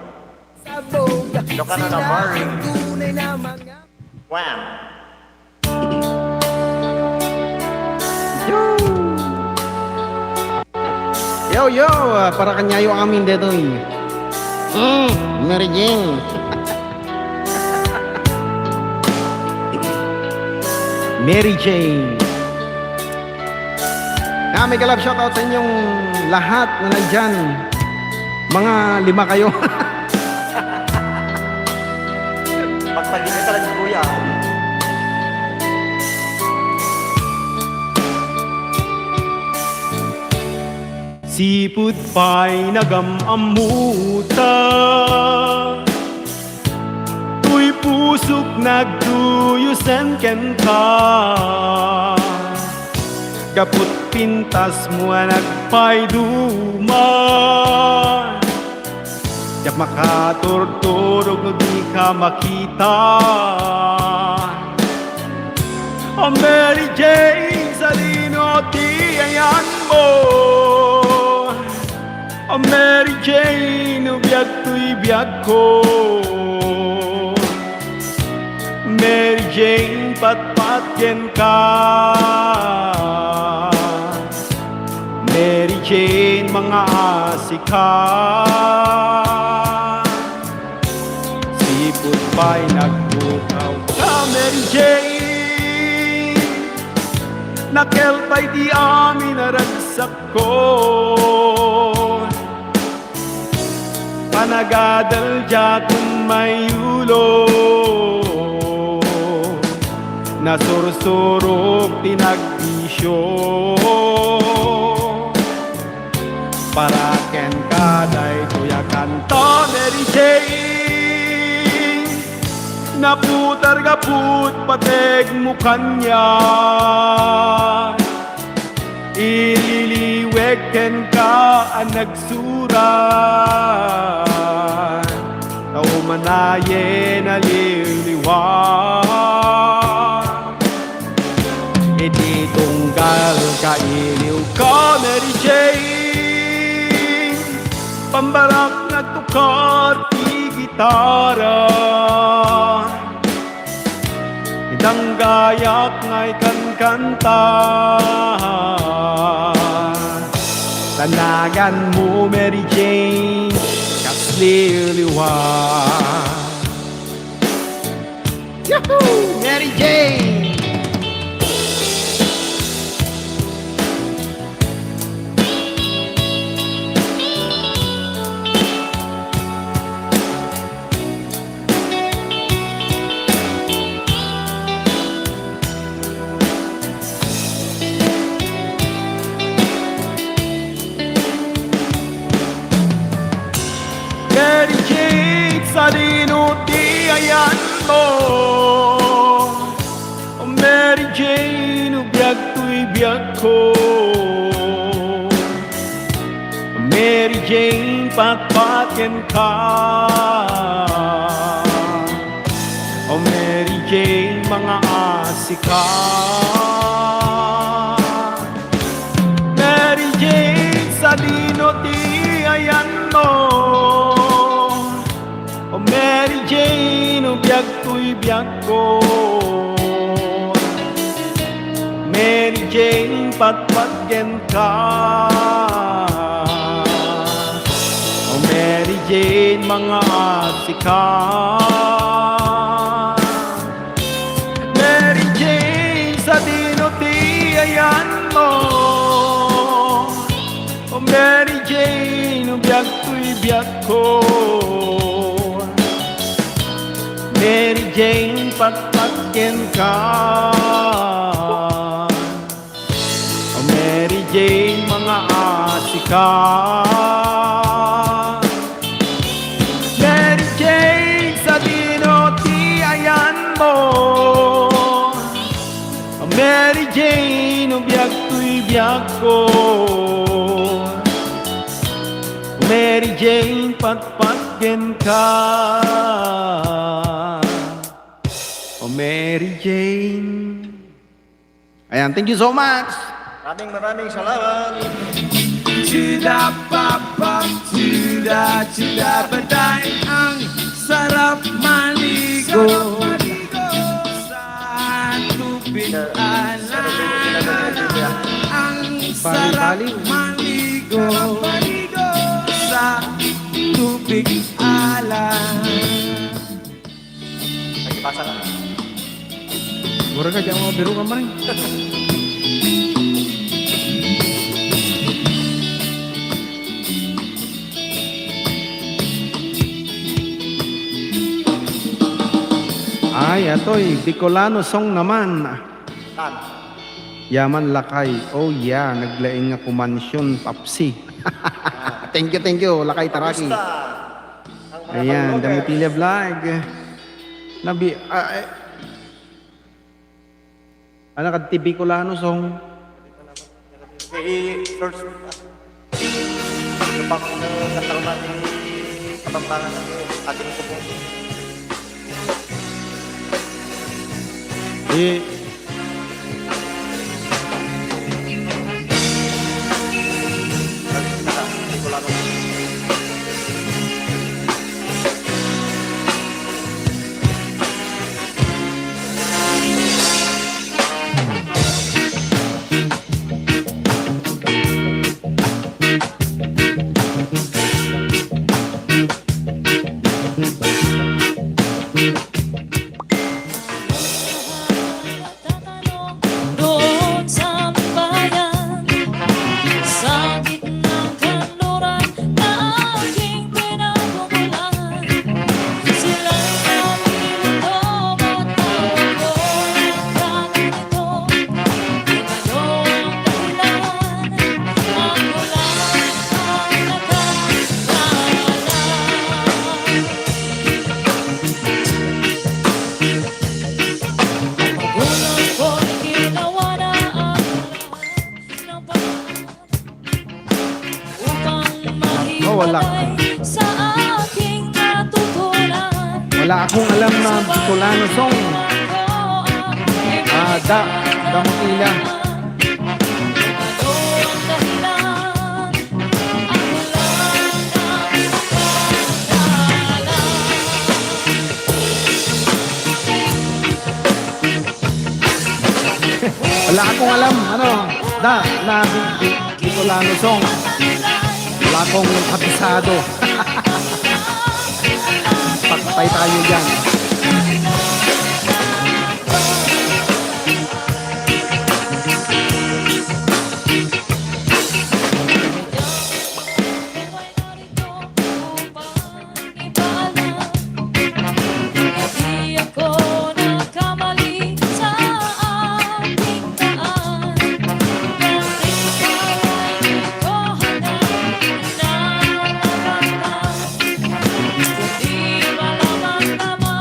Sabog, Ilocano na sila Mari. ang tunay na mga Wham! Yo, para kanyayo amin dito. Mary Jane. Mary Jane. May kalab shoutout sa inyong lahat na nandyan. Mga 5 kayo. Pagpagin ka lang si Kuya. Siput pa'y nagamamuta, tuy pusok nagtuyusan ken ka. Kaput pintas mo nagpay duman, yak makaturturog no di ka makita. Oh Mary Jane, sa dinoti ayan mo. Oh Mary Jane, ubiyag to'y biyag ko. Mary Jane, patpatyan ka. Mary Jane, mga asika. Sipot pa'y nagbukaw ka, Mary Jane. Nakelpay di amin naragsak ko. Panagadal dya kung may ulo, nasursurog tinagbisyo. Para ken kaday kuya kanta Mary Jane, naputar gaput pateg mo kanya. Ililiwek ken ka ang nagsurat, taumanaye na liliwan. Hindi tunggal ka iliw ka Mary Jane, pambarak na tukar ti gitara. Idang gayak ngay kan-kanta, tanagan mo Mary Jane, kasliliwan. Yahoo! Mary Jane! Mary Jane, sa dinuti ayan mo. O Mary Jane, ubiyag ko'y biyag ko. O Mary Jane, patpatin ka. O Mary Jane, mga asika. Mary Jane, sa dino ti ayan mo. O Mary Jane, ubiyag ko'y biyag ko. Mary Jane, patpatgen ka. O Mary Jane, mga asika. Mary Jane, sa dino ti ayan mo. O Mary Jane, ubiyag ko'y biyag ko. Mary Jane, patpatgen ka. O Mary Jane, mga asika. Mary Jane, sa dino ti ayan mo. O Mary Jane, ubiyag ko'y biyag ko. O Mary Jane, patpatgen ka. O Mary Jane. Ayan, thank you so much. Maraming salamat. Chida papa, chida baday. Ang sarap maligo sa tubig alam. Ang sarap maligo sa tubig alam. Nagipasa na. Mura ka dyan mga biro ka man. Ay, ato'y Bicolano song naman. Tan. Yaman lakay. Oh yeah, naglaing nga kumansyon, papsi. Thank you, lakay taraki. Kamusta? Ang mga Ayan, vlogger. Damutilya Vlog. Nabi, ano ka, Bicolano song? I-search mo na. Yung pang katarungan ni Kapampangan ng ating kupo. Eh, Doon sa bayan, sa gitnang kanluran na aking pinagmumulan, silang namimundo at tawag ko ng kaganito. Di kayo ang dahilan, ang ulan ay nakakaalala. Magulang ko'y ginawa na ang lahat ng paraan upang wala. mahiwalay sa aking natutunan. wala akong alam na Bicolano song. Damutilya. Wala akong alam, na Bicolano song. Wala akong kabisado. Patay tayo dyan. Hindi ako nagkamali sa aking daan. Kahit ikaw ay di ko hanap na maganda. Kundi malaman naman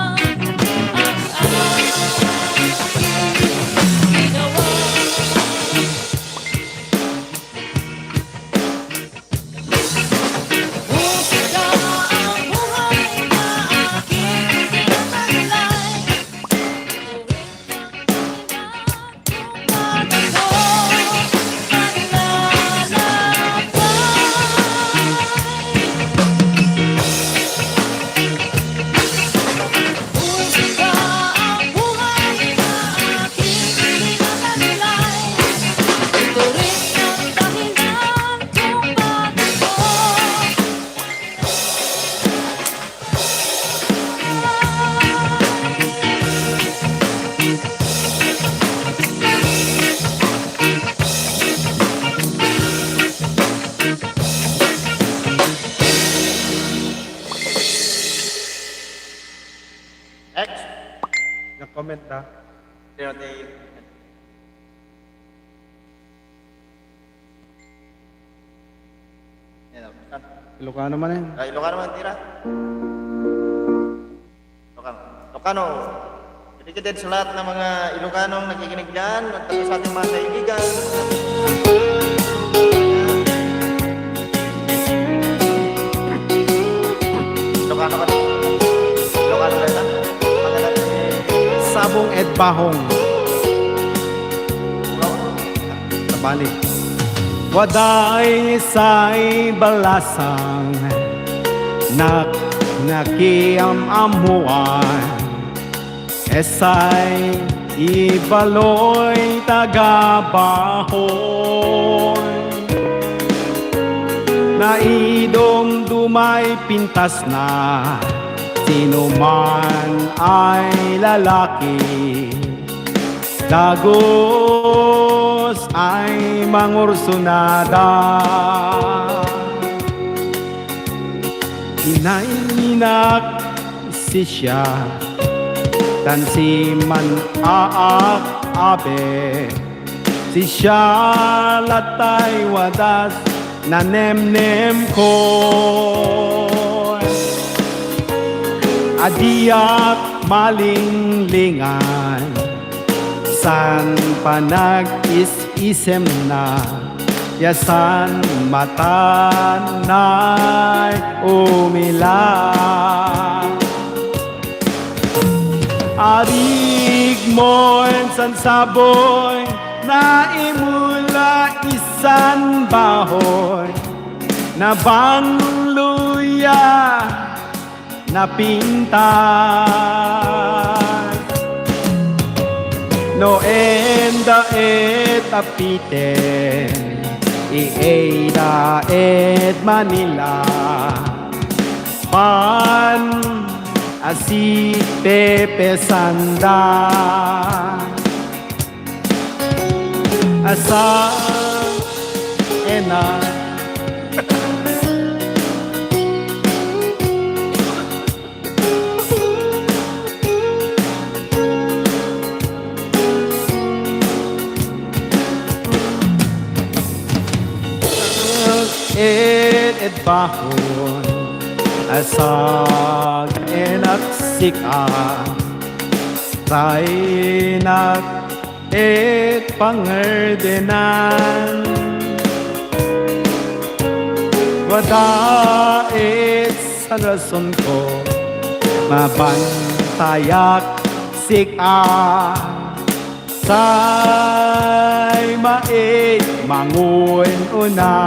Na-comment na. Pero tayo. Yan o. Ilocano man yan. Ilocano man tira. Ilocano. Dedicated sa lahat ng mga Ilocanong nakikinig dyan at sa ating mga kaibigan. Ilocano ba? Ilocano ba ito? Sabong Ed Bahong. Nabalik. Waday say balasang nakiam-amuan esay ibaloy tagabahon naidong dumay pintas na sino man ay lalaki dagos ay mangursunada inainak si siya tan si man aak abe si siya latay wadas na nem ko adiak malinglingan san panag-is-isem na yasan mata na'y umila arig mo'y san saboy na imula isan bahoy na bangluya na pintas no enda et apiten ieda et Manila pan asi Pepe Sanda asa ena et bahon asag enak sika rainak et pangerdenan wada et san rason ko mabantayak sika say maik mangun una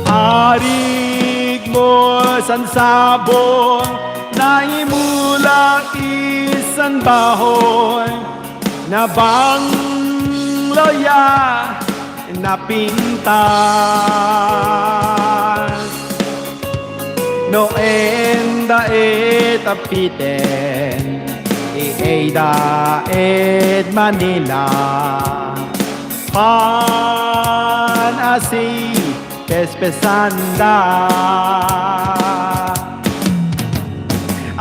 arig mo san sabong na imula isan bahoy na bangloya na pintas no enda et apiten ieda et Manila pan asi pespesanda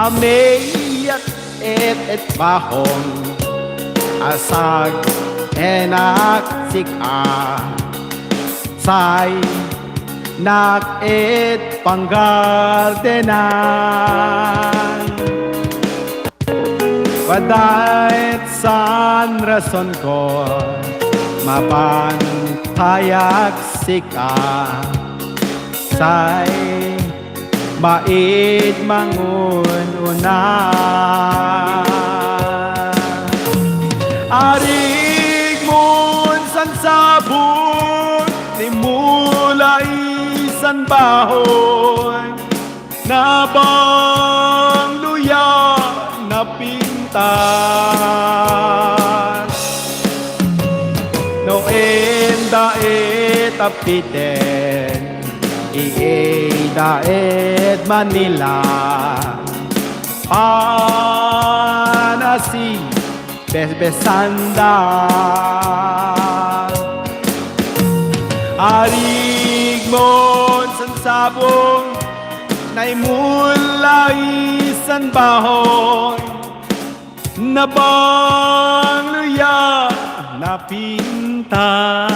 ameyat et bahon asag enak sika say nak et panggardenan wadait san rason ko mapantayak sika say mait mangun una arig mun san sabon ni mula isan bahoy na bangluya na pintas no enda et apiten ieda et Manila panasi besbesanda arig mon san sabong na imulay paminsan bahoy na bangluya na pintas.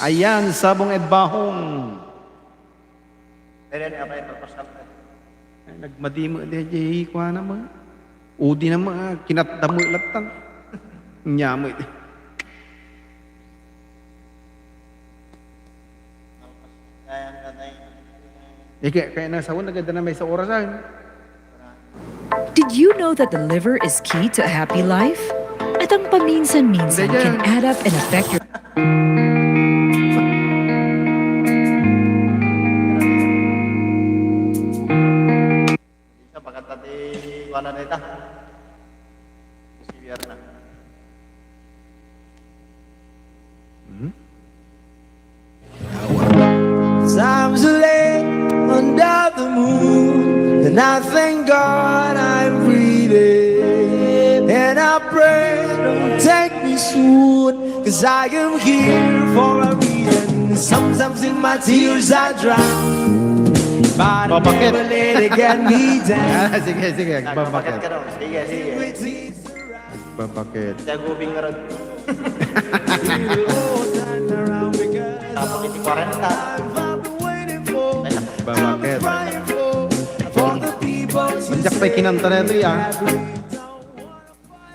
Ayan, sabong ed bahong. Ayan, apa yung pagpasap na? Ay, nagmadimo de jay kwa na mga. Udi na mga kinatdamo latang. Nyamo iti. Kaya nasawan naganda na may sa orasan. Did you know that the liver is key to a happy life? At ang paminsan-minsan can add up and affect your... Isa pagkata di wala na ita. Si Vierna. Times are late under the moon, and I thank God I'm breathing. And I pray don't take me soon, 'cause I am here for a reason. Sometimes in my tears I drown, but I Babakit. never let it get me down. Sige, Bakit babakit. ka daw? Sige, sige. Babakit. Kaya gubing nga rin. Tapos iti 40. Babakit. Manjak pa'y kinanta na ito ya.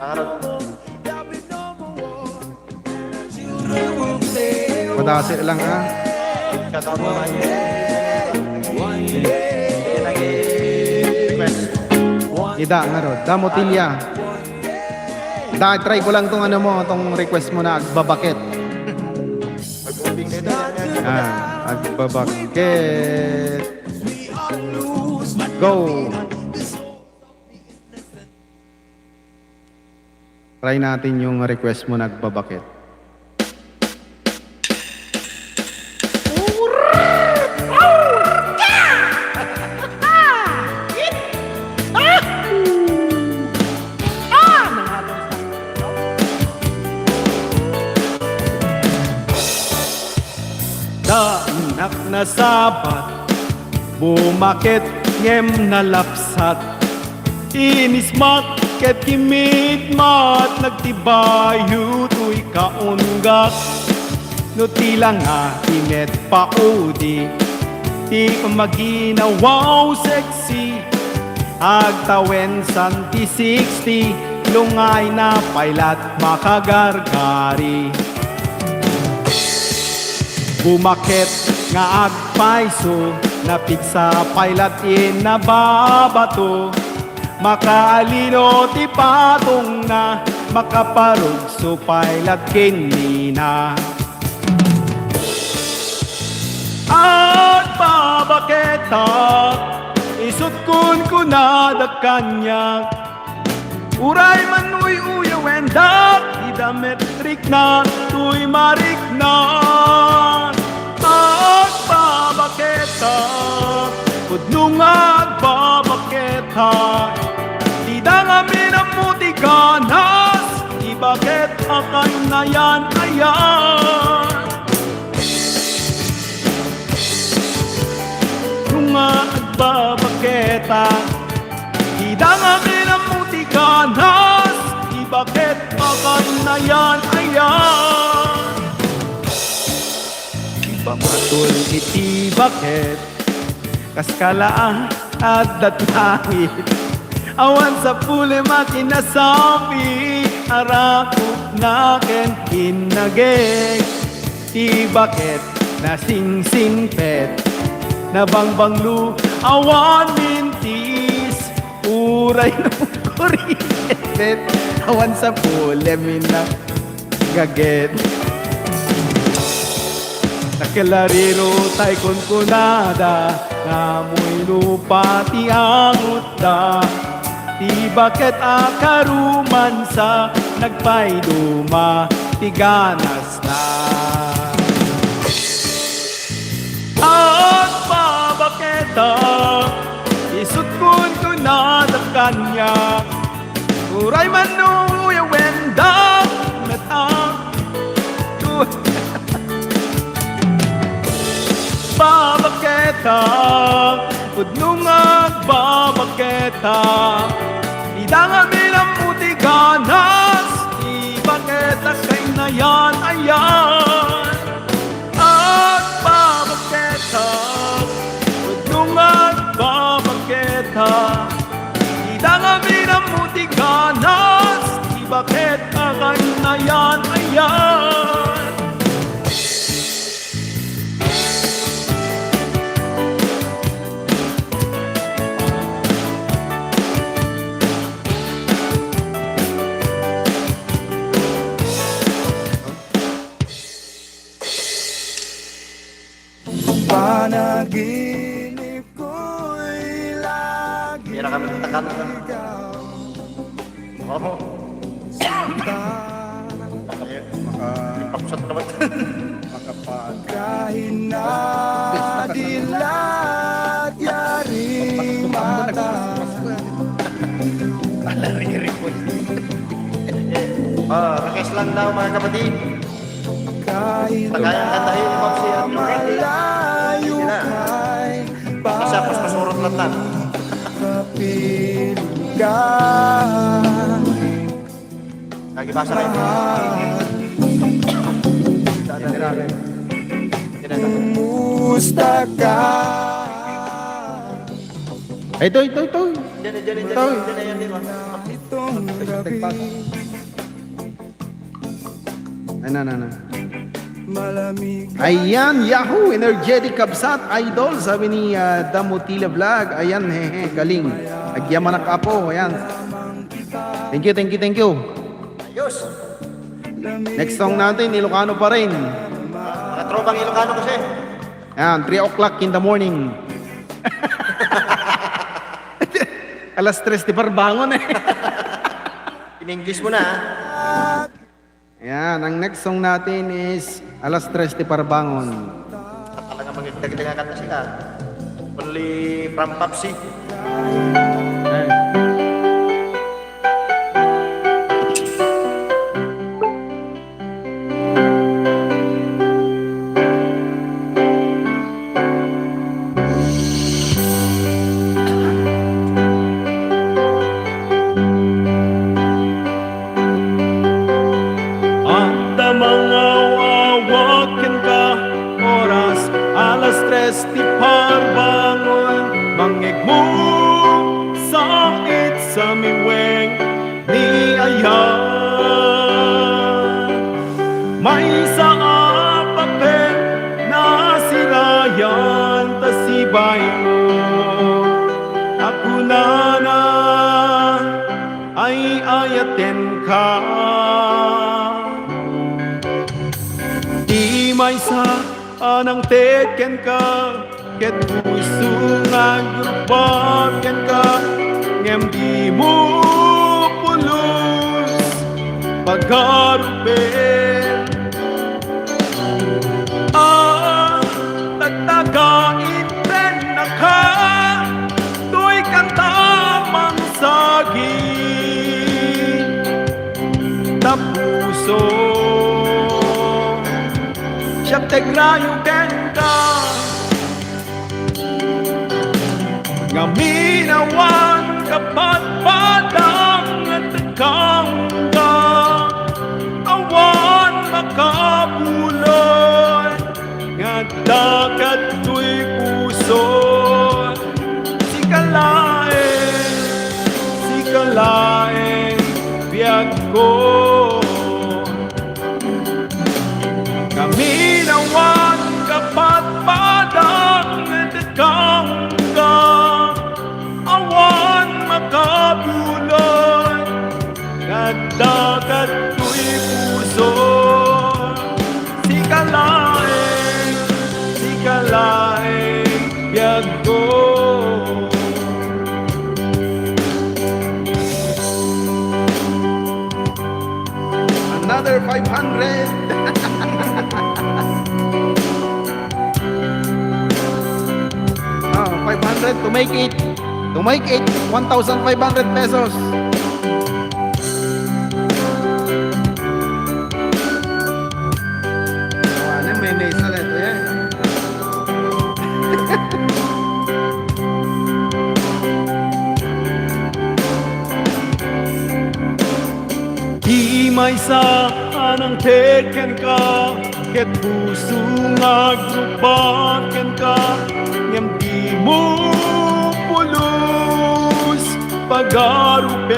Pangarap. Madasi lang ha. Shoutout mo man yun. Yan ang request. Ida nga ro. Damotilya. Try ko lang tong ano mo, tong request mo na agbabakit. Pag-gubing nito. Agbabakit. Go. Try natin yung request mo na agbabakit. Daanak na sabat, bumakit ngem na lapsat. Inismat ket kimit mat, nagtibayo tuy kaunggak. No tila nga inet paudi, ti pamaginawaw sexy. Agtawen santi 60, lungay na pailat makagargari. Bumakit nga agpaiso, napig sa pailat inababato. Makaalino ti patong na, makaparugso pailat kinina. At babaketa, isot kun kunadak kanyak. Uray man uy uyawendak, idametrik na tuy marik na. Agbabaketa, pudnong agbabaketa, tidak amin ang mutiganas, ibakit akay na yan ayan. Nung agbabaketa, tidak amin ang mutiganas, ibakit akay na yan ayan. Pamatul iti bakit, kaskalaan at datangit. Awan sa puli makinasabi, arakot na ken hinagek. Ti bakit na sing-sing pet, na bangbanglu awan mintis. Uray na kuriet, awan sa puli minagaget. Nakalariro tay kunkunada, ngamoy lupa ti angot da. Ti bakit akaruman sa nagpayduma, ti ganas na. At babaketa, isut kunkunada kanya. Uray man nuya wenda, natang babaketa, pudnong agbabaketa idangamin ang mutiganas ibaketa kay nayan ayan agbabaketa pudnong agbabaketa idangamin ang mutiganas ibaketa kay nayan ayan. Panaginip ko'y lagi Mira kami tatakan na. Oo. Pakusat naman. Kahinadilat yaring mata Request lang daw mga kapatid. kahit Kayang kantahin ni Popsi at Randy. malayo Sige na. kay Isa pas pasurot lang lang. papiling ka. Nagibasa kayo. Kumusta ka? Ito. Diyan na yan, di ba? Itong gabi Ano. malamig Ayan, Yahoo! Energetic Kabsat Idol, sabi ni Damotila Vlog. Ayan, hehe, galing. Agyaman na kapo, ayan. Thank you. Ayos. Next song natin, Ilocano pa rin. Mga tropang Ilocano kasi. Ayan, 3 o'clock in the morning. Alas 3 di parbangon eh. In-English mo na, ha? Ayan, ang next song natin is Alas 3 di parbangon. Talaga magdagdagan na sila. Only from Popsi. Anda mga wawakin ka oras alas 3 di parbangon mangigmo sakit sa miweng ni ayan may sa papel na sirayan tasibay mo ako na ay ayaten ka. Di may sa anang teken ka ket puso nga yubaken ka ngem di mo pulos pagharupin tagtagain pen na ka tuy kantamang saging tapuso siya tegrayo kenta ngaminawan kapat padang at kangga awan makabulon nga dagat tuy puso sikalain biyag ko kaminawan kapat padang at kangga awan makabulon nagdagat tuy puso sikalain biyag ko. Another 500. 500 to make it 1,500 pesos. Ano may mesa nito yan. may sanang teken ka, ket puso ngagrubaken ka, ngem di mo pulos pagarupen.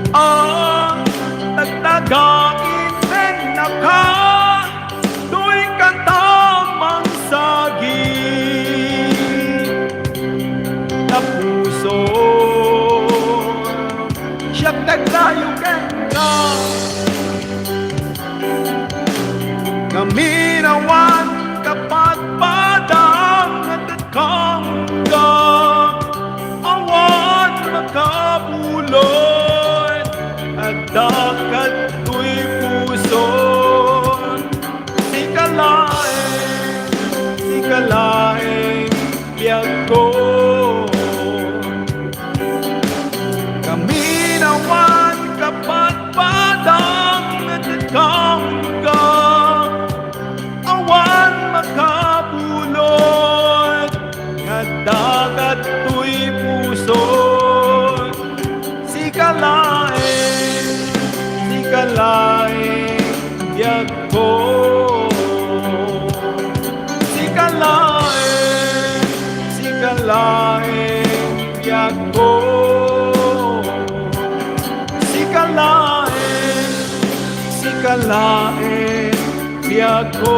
Ang tagtagain men naka, tuy kantamang saging na puso. Siyak naglayo ka ngaminawan kapag padang at kangga awan makabulot at dakat tuy puso. Sikalaeng biyag ko, kaminawan kapag padang at kangga awan makabulot at dagat tuy puso. Sikalaeng biyag ko, sikalaeng biyag ko, sikalaeng biyag ko.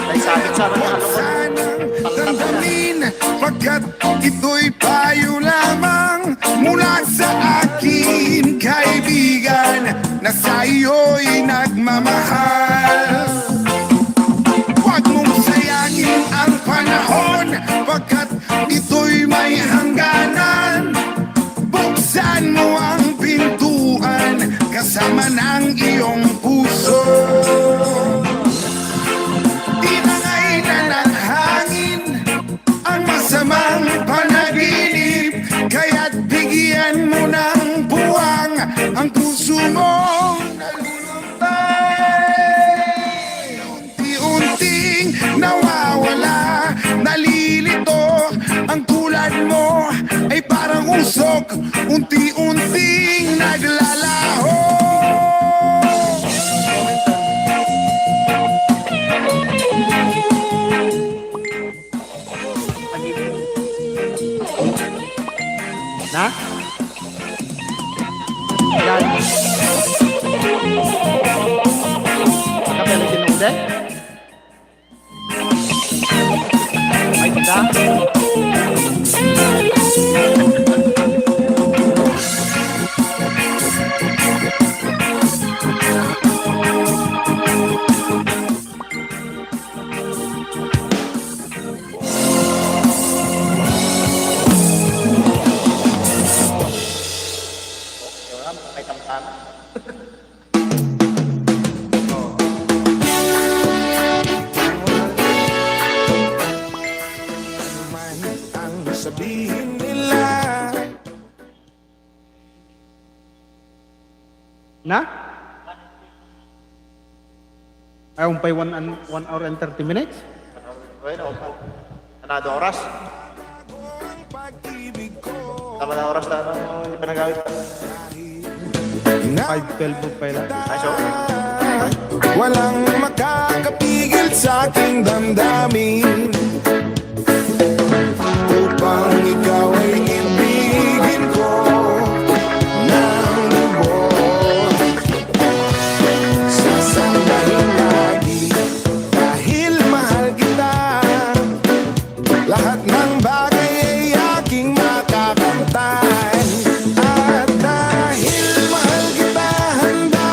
Ay sakit sa mga halong. Sanang damdamin, pagkat ito'y payo lamang mula sa aking kaibigan na sa iyo'y nagmamahal. Huwag mong sayangin ang panahon, pagkat ito'y may hangganan. Buksan mo ang pintuan kasama ng iyong puso. Tinangay na ng hangin ang masamang panaginip, kaya't bigyan mo ng buwang ang puso mo. Naluluntay, unti-unting nawawala, nalilito. Ang tulad mo ay parang usok, unti-unting naglalaho. Na? Yan. Kapag tinungde? Ay, kita. May tamtama. Man ang sabihin nila, Na? Ay, umpay 1 hour and 30 minutes? Bueno, anado oras. ang pag-ibig ko Tama na oras na hindi pa nagamit. na 5:12 pa lang. Ay, so, walang makakapigil sa aking damdamin upang ikaw ay ibigin ko ng lubos. Sasambahin lagi dahil mahal kita. Lahat ng bagay ay aking makakamtan. At dahil mahal kita, handa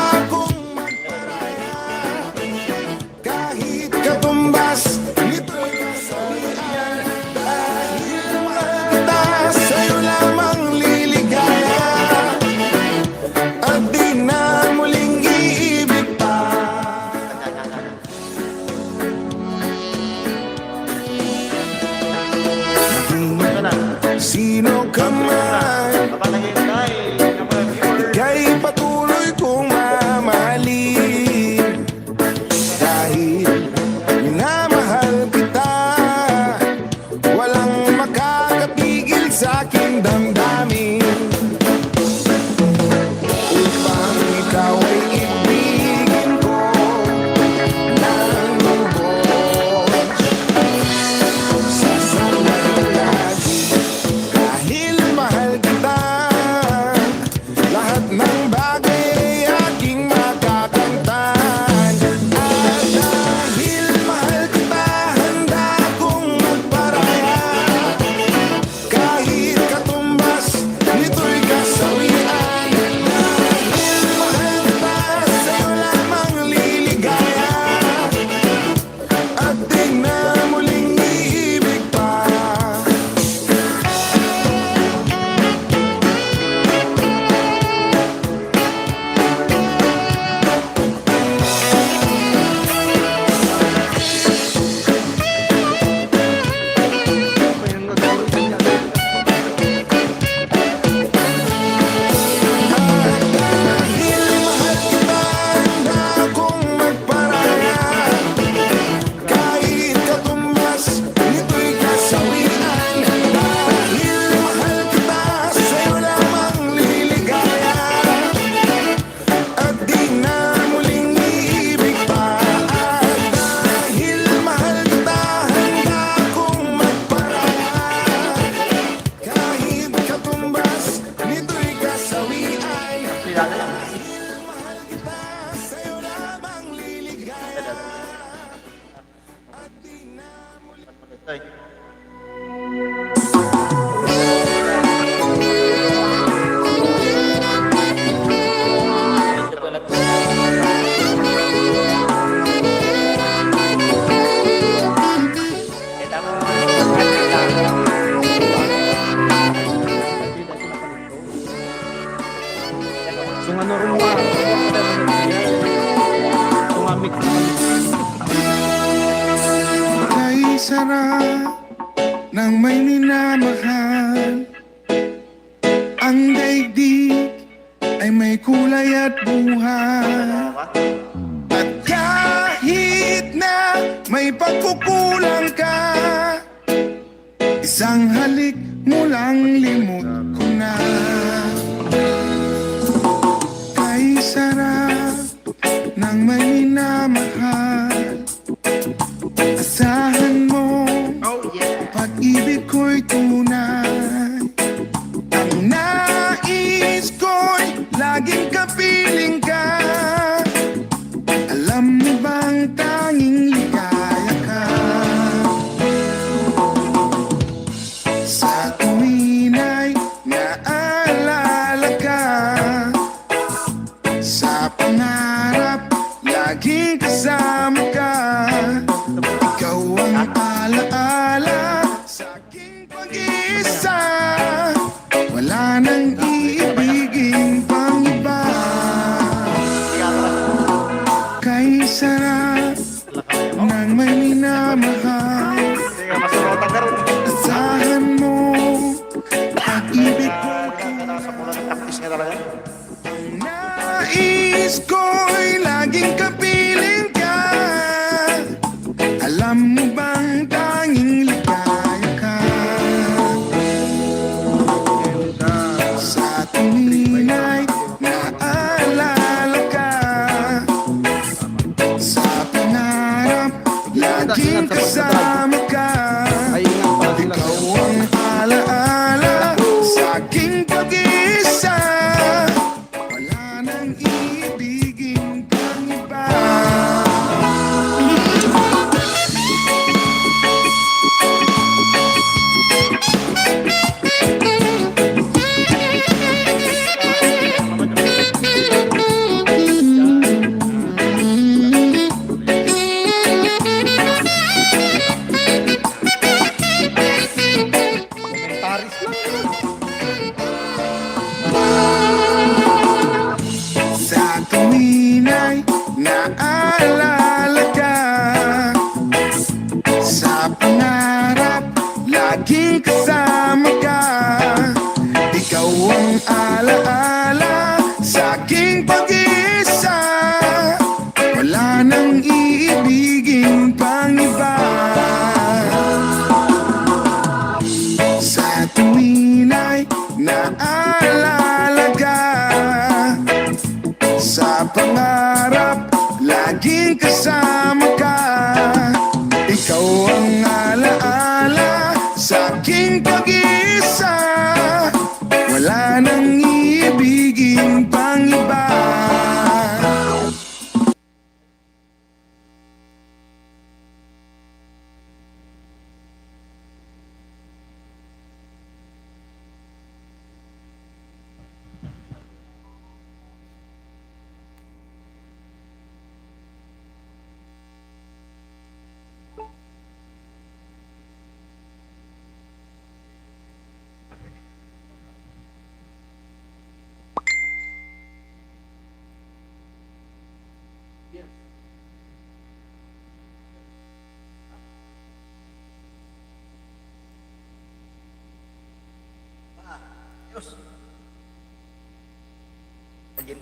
Sungano rumwa. Sumamik. Kay sarap ng may minamahal. Ang daigdig ay may kulay at buhay. At kahit na may pagkukulang ka, isang halik mo lang limot ko na. Kay sarap ng may minamahal. Asahan mo, pag-ibig ko'y tunay. Ang nais ko'y laging kapiling ka. Alam mo bang tanging ligaya ka? Sa tuwin ay naalala ka. Sa pangarap, laging kasama ka. Ikaw ang alaala sa aking pag-iisa. Wala nang iibigin pang iba. Kay sarap ng may minamahal. Asahan mo, pag-ibig ko nais ko'y laging kapiling ka. Alam mo bang tanging ligaya ka? Sa tuwin ay naalala ka. Sa pangarap, laging kasama ka. Ay, nga pala sila. Ikaw ang alaala sa aking pag-iisa. Wala nang iibigin kang iba. Sa tuwin ay naalala ka. Sa pangarap, laging kasama ka. Ikaw ang alaala sa aking pag-iisa. Wala nang iibigin pang iba. Sa tuwin ay naalala ka. Sa pangarap, laging kasama ka. Ikaw ang alaala sa aking pag-iisa. Wala nang iibigin pang iba.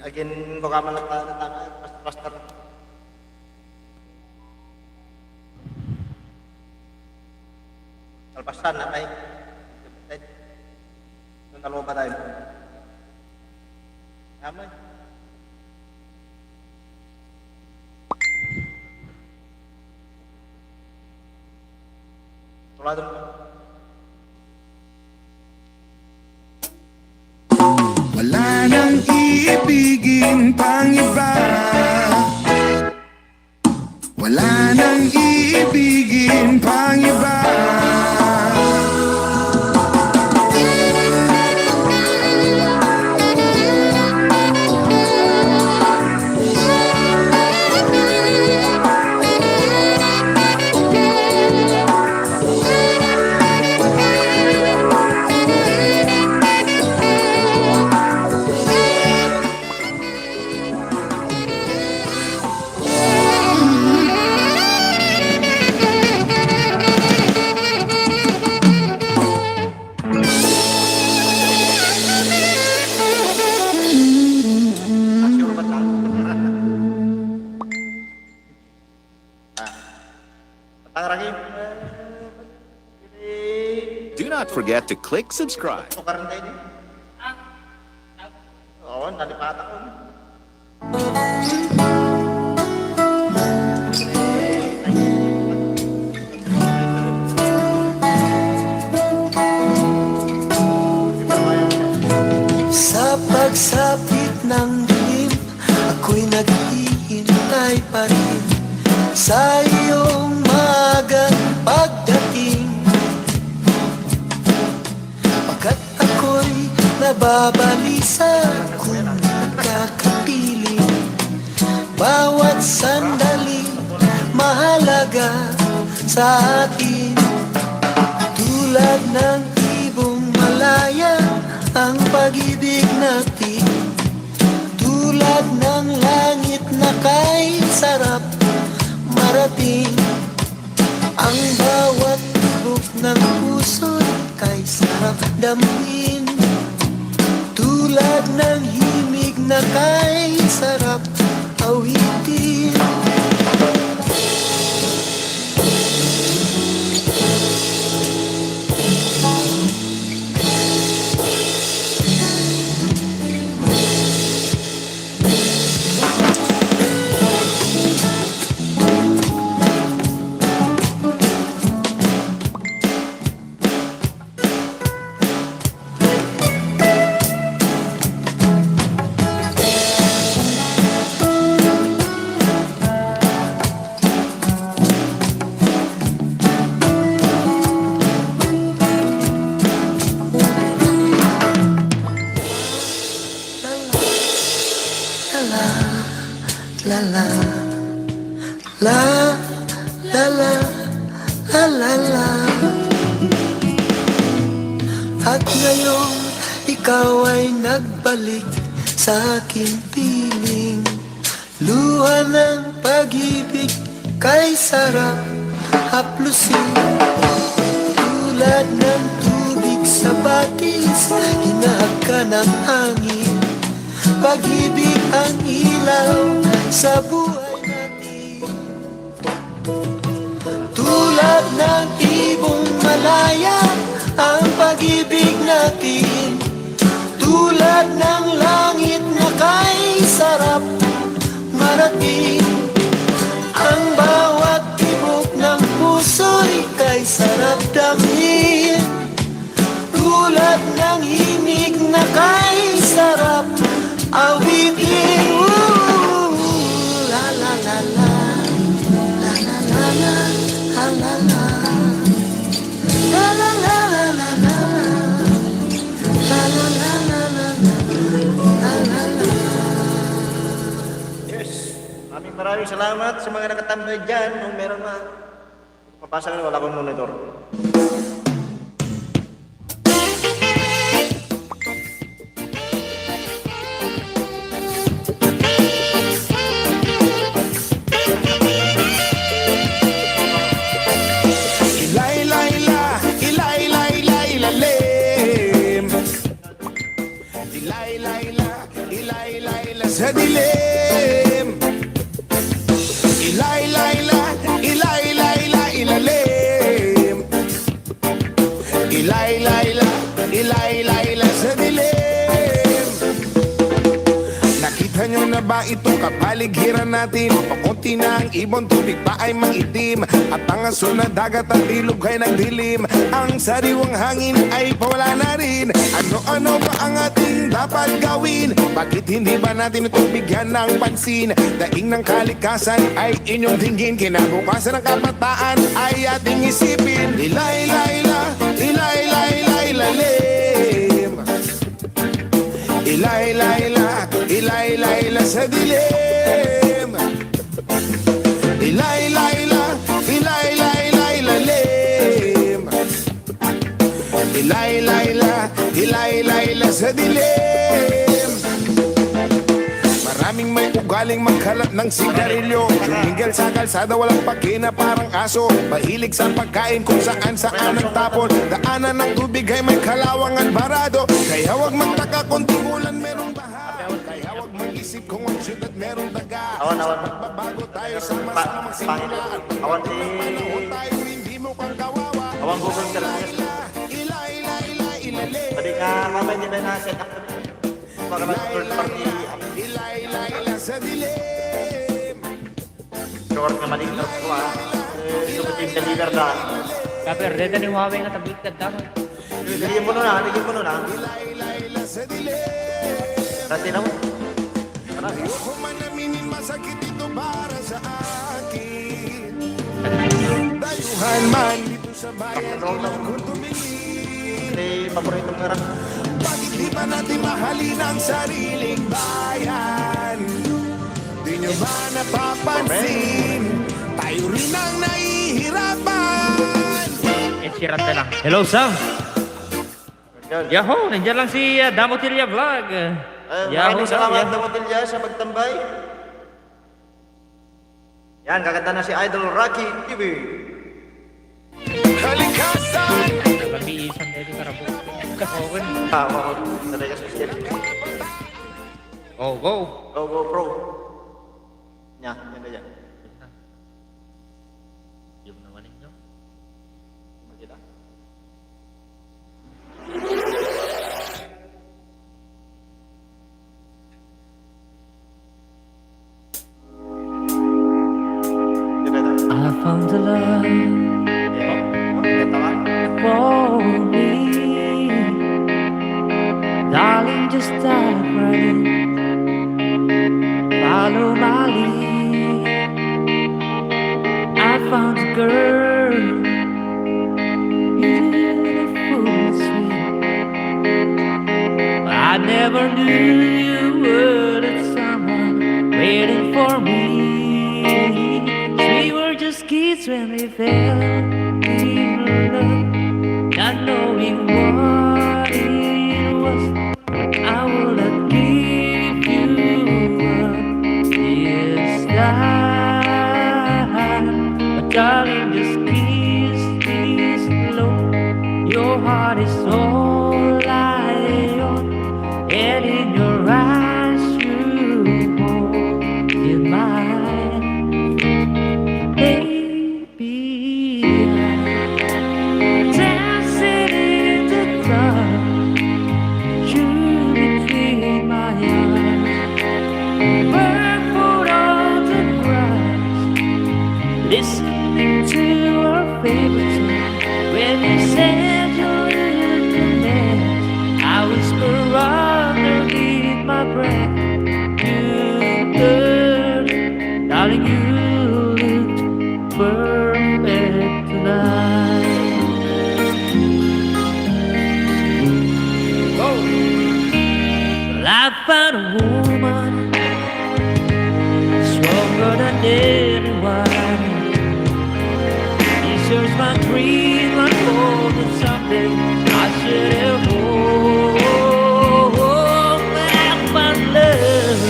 Again, baka man natama, pastor. Alpasan na kay. Nung talo ba tayo? Aman. Tulad mo. Wala nang iibigin pang iba. Wala nang iibigin pang iba. forget to click subscribe. Tukaran tayo din. Oo, nalipata ko. Sa pagsapit ng dilim, ako'y naghihintay pa rin sa iyong maagang pagdating. Pagkat ako'y nababalisa kung kakapiling, bawat sandali mahalaga sa atin. Tulad ng ibong malaya ang pag-ibig natin, tulad ng langit na kay sarap marating. Ang bawat tibok ng puso kay sarap damhin, tulad ng himig na kay sarap awitin. La la la la la la la la. At ngayon ikaw ay nagbalik sa aking piling, luha ng pag-ibig kay sarap haplusin. Tulad ng tubig sa batis, hinahag ka ng hangin, pag-ibig ang ilaw sa buhay natin. Tulad ng ibong malaya ang pag-ibig natin, tulad ng langit na kay sarap marating. Ang bawat tibok ng puso'y kay sarap damhin, tulad ng himig na kay sarap awitin. La la la la, la la la la, la la la, la la la la la la, la la la la la, la la la. Yes. Maraming salamat sa mga nakatambay dyan. Kung meron na, papasa ka na, wala akong monitor. Sa dilim, ilalim, ilayla sa dilim. Nakita nyo na ba itong kapaligiran natin? Pakunti na ang ibon, tubig pa ay mangitim, at ang asul na dagat at ilog ay nagdilim. Ang sariwang hangin ay pawala na rin. Ano-ano ba ang ating dapat gawin? Bakit hindi ba natin ito bigyan ng pansin? Daing ng kalikasan ay inyong tingin, kinabukasan ng kabataan ay ating isipin. Ilayla, ilalim, ilayla sa dilim. Ilayla, ilalim, ilayla sa dilim. Maraming may ugaling magkalat ng sigarilyo, tumingil sa kalsada walang pakina parang aso, mahilig sa pagkain kung saan nagtapon. Daanan ng tubig ay may kalawangan barado, kaya huwag magtaka kung tigulan merong baha. Kaya huwag mag-isip kung ang siyudad merong daga. Awan. Magbabago tayo sama-sama magsimula, at Awan panahon tayo hindi mo kang kawawa. Awan Google ka lang. Ilayla, mamaya hindi na set up para mag-third party. Ilay-lay sa dilim. Short nga malinaw ko Subutin ka leader na. Kapir, dito ni Huawei nga tablit ka tama. Ligyan mo na. Ilay-lay sa dilim. Dati na mo. Ayoko man aminin masakit ito para sa akin. Dayuhan man dito sa bayan kung tumingin. Hindi, paborito nga rin. Bakit di ba natin mahalin ang sariling bayan? Di nyo ba napapansin? Tayo rin ang nahihirapan. Sheeran na lang. Hello, Sam. Yahoo! Nandiyan lang si Damotilia Vlog. Maraming salamat na Motilya sa pagtambay. Yan, kakanta na si Idol Rocky TV. Kalikasan! Nagbiisan dito sa rabo. Kasokan. Oo. Sanay ka sa skip. Oh, go. Go, pro. Yan, yan. Yung naman ninyo. Magkita. I found the love Tawa. for me. Darling, just dive right in. Follow my lead. I found a girl, beautiful and sweet. I never knew you were that someone waiting for me. We were just kids when we fell in love, not knowing what it was. I would have give you up this time, but darling, just kiss me slow. Your heart is all I own, and in your eyes you hold in mine. Baby, I'm dancing in the dark, you between my eyes, barefoot on the grass, listening to our favorite song. When you said your little name, I whisper underneath my breath, darling, you perfect tonight. Well, I found a woman stronger than anyone. She shares my dream, I hope that someday I should have home. I found love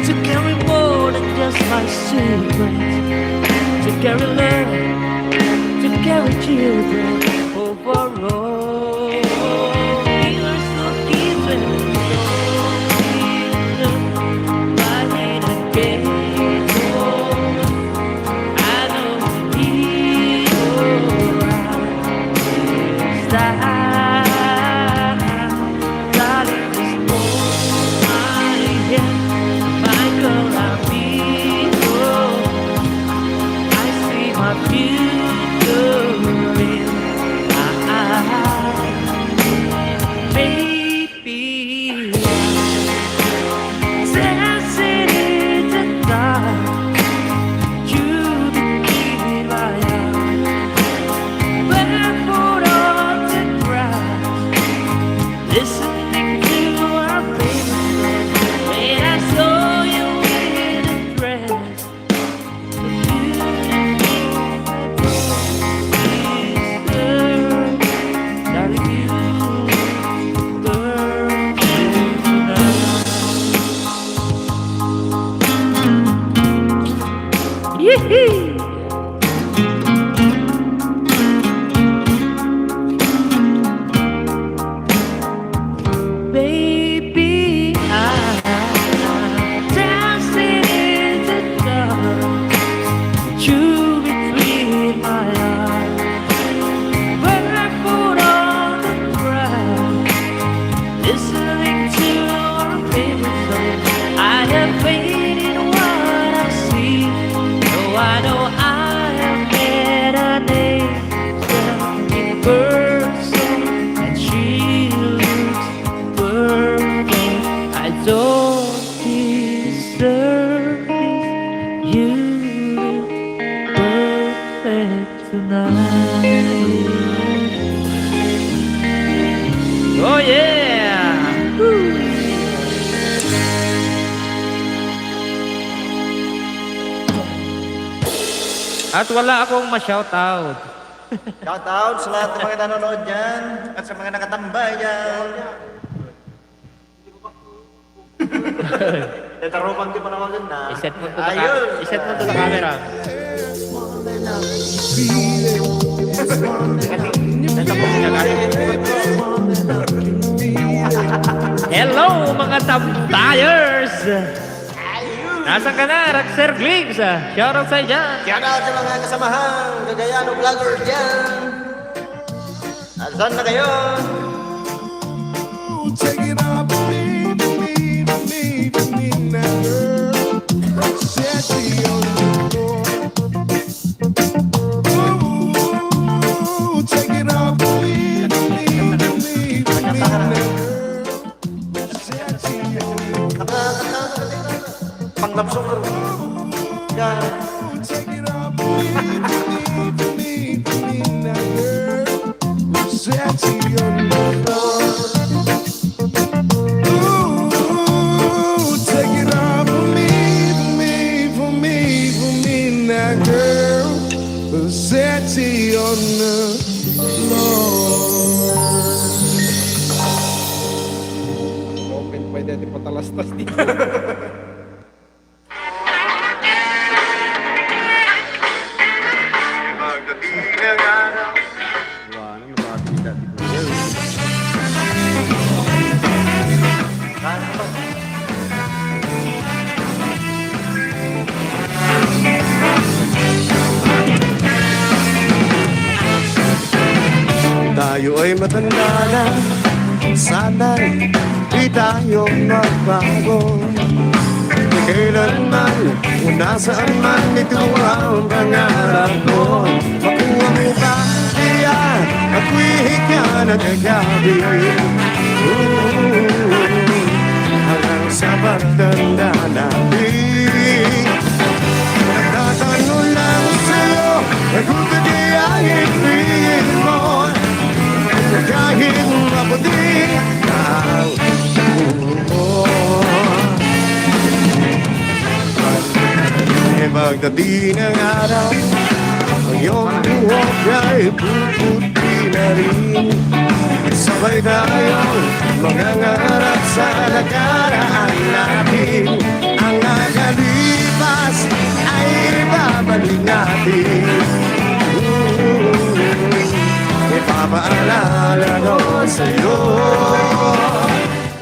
to carry more than just my secrets, to carry love, to carry children overall. We were so kids when we were young, riding At wala akong ma-shoutout. Shout out sa lahat ng mga nanonood dyan at sa mga nakatambay dyan. Tetarupan ko pa naman na. Iset mo to Ayun. iset mo to sa camera. Hello mga tambayers! Nasaan ka na, Roxer Gligs? Shoutout sa'yo dyan. Shout out sa mga kasamahang Gagayano vloggers dyan. Nasaan na kayo? Take it up for me, for me, for me, for me now, girl. Sexy on the floor. Ooh, take it up for me, for me, for me, for me now, girl. Sexy on the Panglapsong ko. Yan. floor. Take it up for me, for me, for me, for me now, girl. Sexy on the floor. Ooh, take it up for me, for me, for me, for me now, girl. Sexy on the floor. Open pwede natin patalastas dito. Wala na, nabati dati ko. Tayo ay matanda na, sana'y di tayo magbago. Di kailanman, kung nasaan man, ito ang pangarap ko. Makuha mo ba, diyan, ako'y hika na kagabi. Hanggang sa pagtanda natin, nagtatanong lang sa'yo, kung hindi ang ibigin mo. Kahit maputi ang ulo. E pagdating ng araw, ang iyong buhok ay puputi na rin. Sabay tayong mangangarap sa nakaraan natin. Ang nakalipas ay babalik natin. Ipapaalala ko sa'yo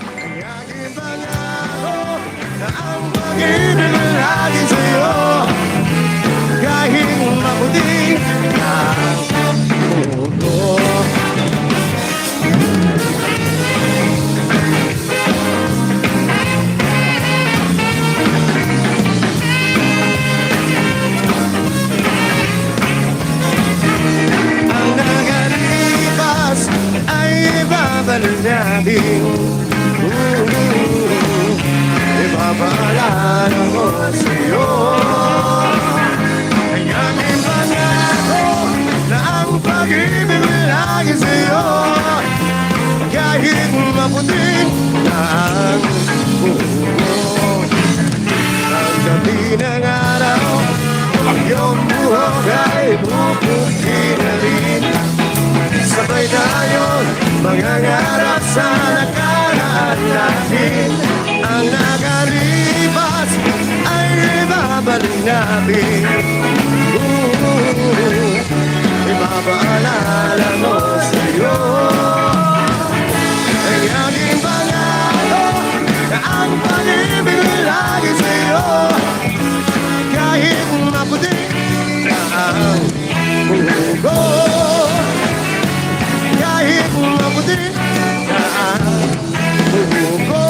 ang aking pangako na ang pag-ibig ay lagi sa'yo. Kahit maputi ang mundo. Ang nakalipas ay ibabalik natin. Ipapaalala ko sa'yo ang aking pangako na ang pag-ibig ay lagi sa'yo. Kahit maputi na ang mundo. Pagdating ng araw, ang iyong buhok ay puputi na rin. Sabay tayong mangangarap sa nakaraan natin. Ang nakalipas ay ibabalik natin. Ipapaalala mo sa'yo ang aking pangako na ang pag-ibig ay lagi sa'yo. Kahit maputi na ang mundo. Kahit maputi na ang mundo.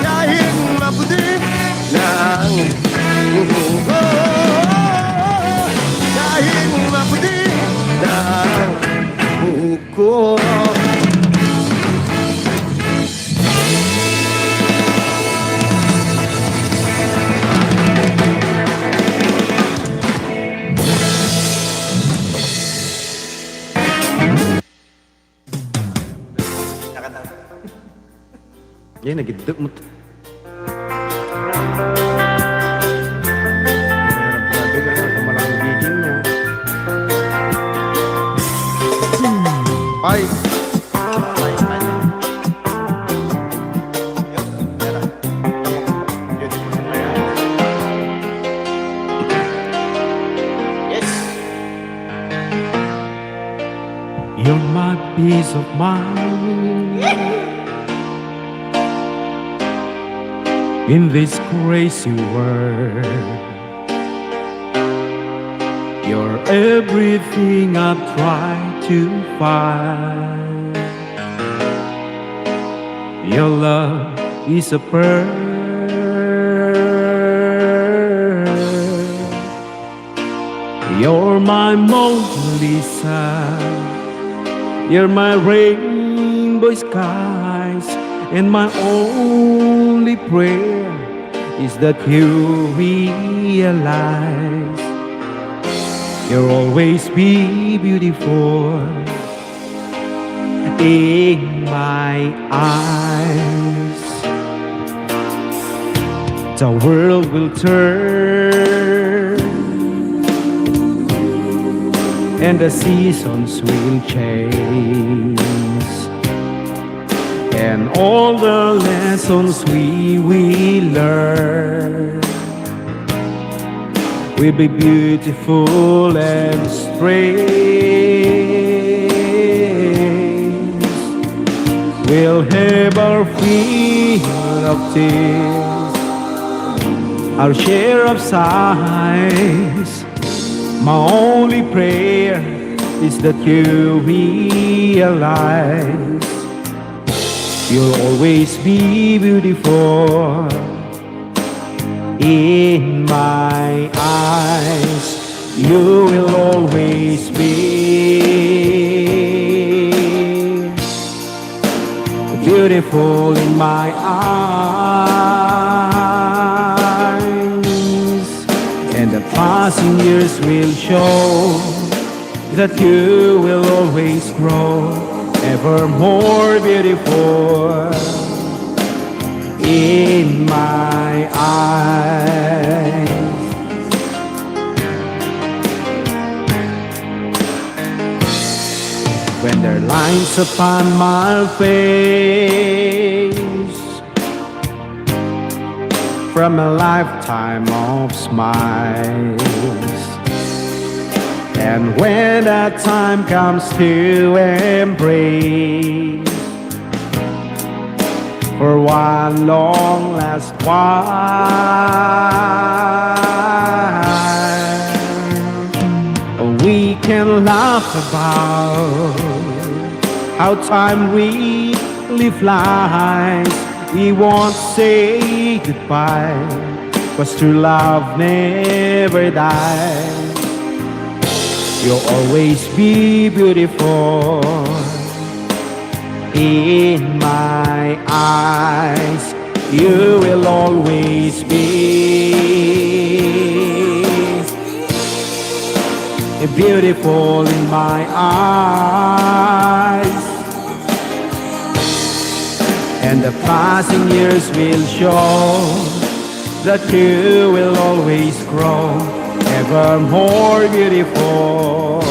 Kahit maputi na ang mundo. Kahit maputi na ang mundo. Yan, nagidok mo. mine. In this crazy world, you're everything I've tried to find. Your love is a pearl. You're my Mona Lisa. You're my rainbow skies. And my only prayer is that you realize you'll always be beautiful in my eyes. The world will turn and the seasons will change, and all the lessons we will learn will be beautiful and strange. We'll have our fill of tears, our share of sighs. My only prayer is that you realize you'll always be beautiful in my eyes. You will always be beautiful in my eyes. And the passing years will show that you will always grow ever more beautiful in my eyes. When there are lines upon my face from a lifetime of smiles, and when that time comes to embrace for one long last while, we can laugh about how time really flies. We won't say goodbye, 'cause true love never dies. You'll always be beautiful in my eyes. You will always be beautiful in my eyes. And the passing years will show that you will always grow ever more beautiful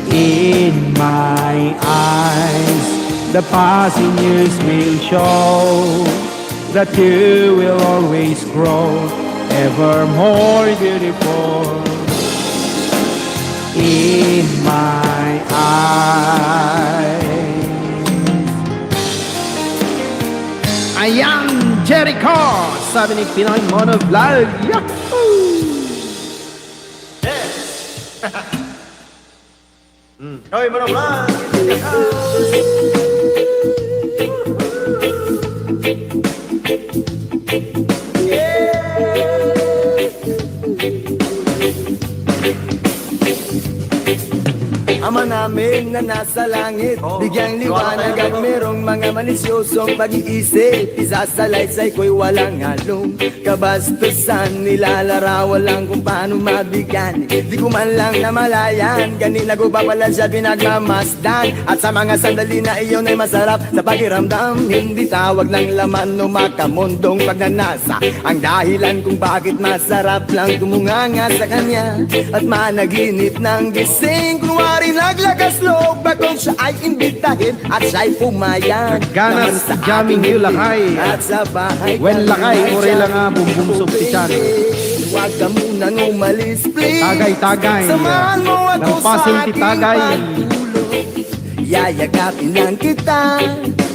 in my eyes. The passing years will show that you will always grow ever more beautiful in my eyes. Ayan, Jericho! Sabi ni Pinoy Mono Vlog. Yahoo! Hoy, Mono Vlog! Ama namin na nasa langit, bigyang liwanag at merong mga malisyosong pag-iisip. Isasalaysay ko'y walang halong kabastusan, nilalarawan lang kung paano mabigyan. Di ko man lang namalayan, kanina ko pa pala siya pinagmamasdan. At sa mga sandali na iyon ay masarap sa pakiramdam, hindi tawag ng laman o makamundong pagnanasa ang dahilan kung bakit masarap lang tumunganga sa kanya at managinip ng gising. Kunwari naglagas loob bakong siya ay imbitahin at siya'y pumayag Ganas naman sa jamming aking you lakay. at sa bahay When lakay, uri lang nga bumbumsog si Chan. Huwag ka munang umalis, please. Tagay-tagay. Samahan mo ako Ng sa Pasig aking Tagay. pagtulog. Yayakapin lang kita,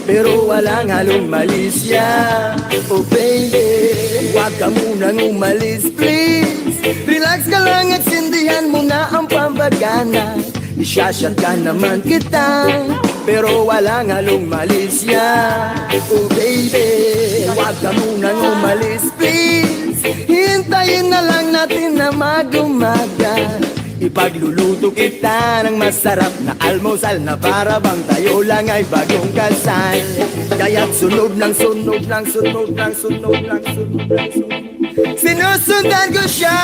pero walang halong malisya. Oh baby, huwag ka munang umalis please. Relax ka lang at sindihan mo na ang pambagana. Isyashot ka naman kita, pero walang halong malisya. Oh baby, huwag ka munang umalis please. Hintayin na lang natin na mag-umaga. Ipagluluto kita ng masarap na almusal na para bang tayo lang ay bagong kasal. Kaya't sunod ng sunod ng sunod ng sunod ng sunod ng sunod. Sinusundan ko siya,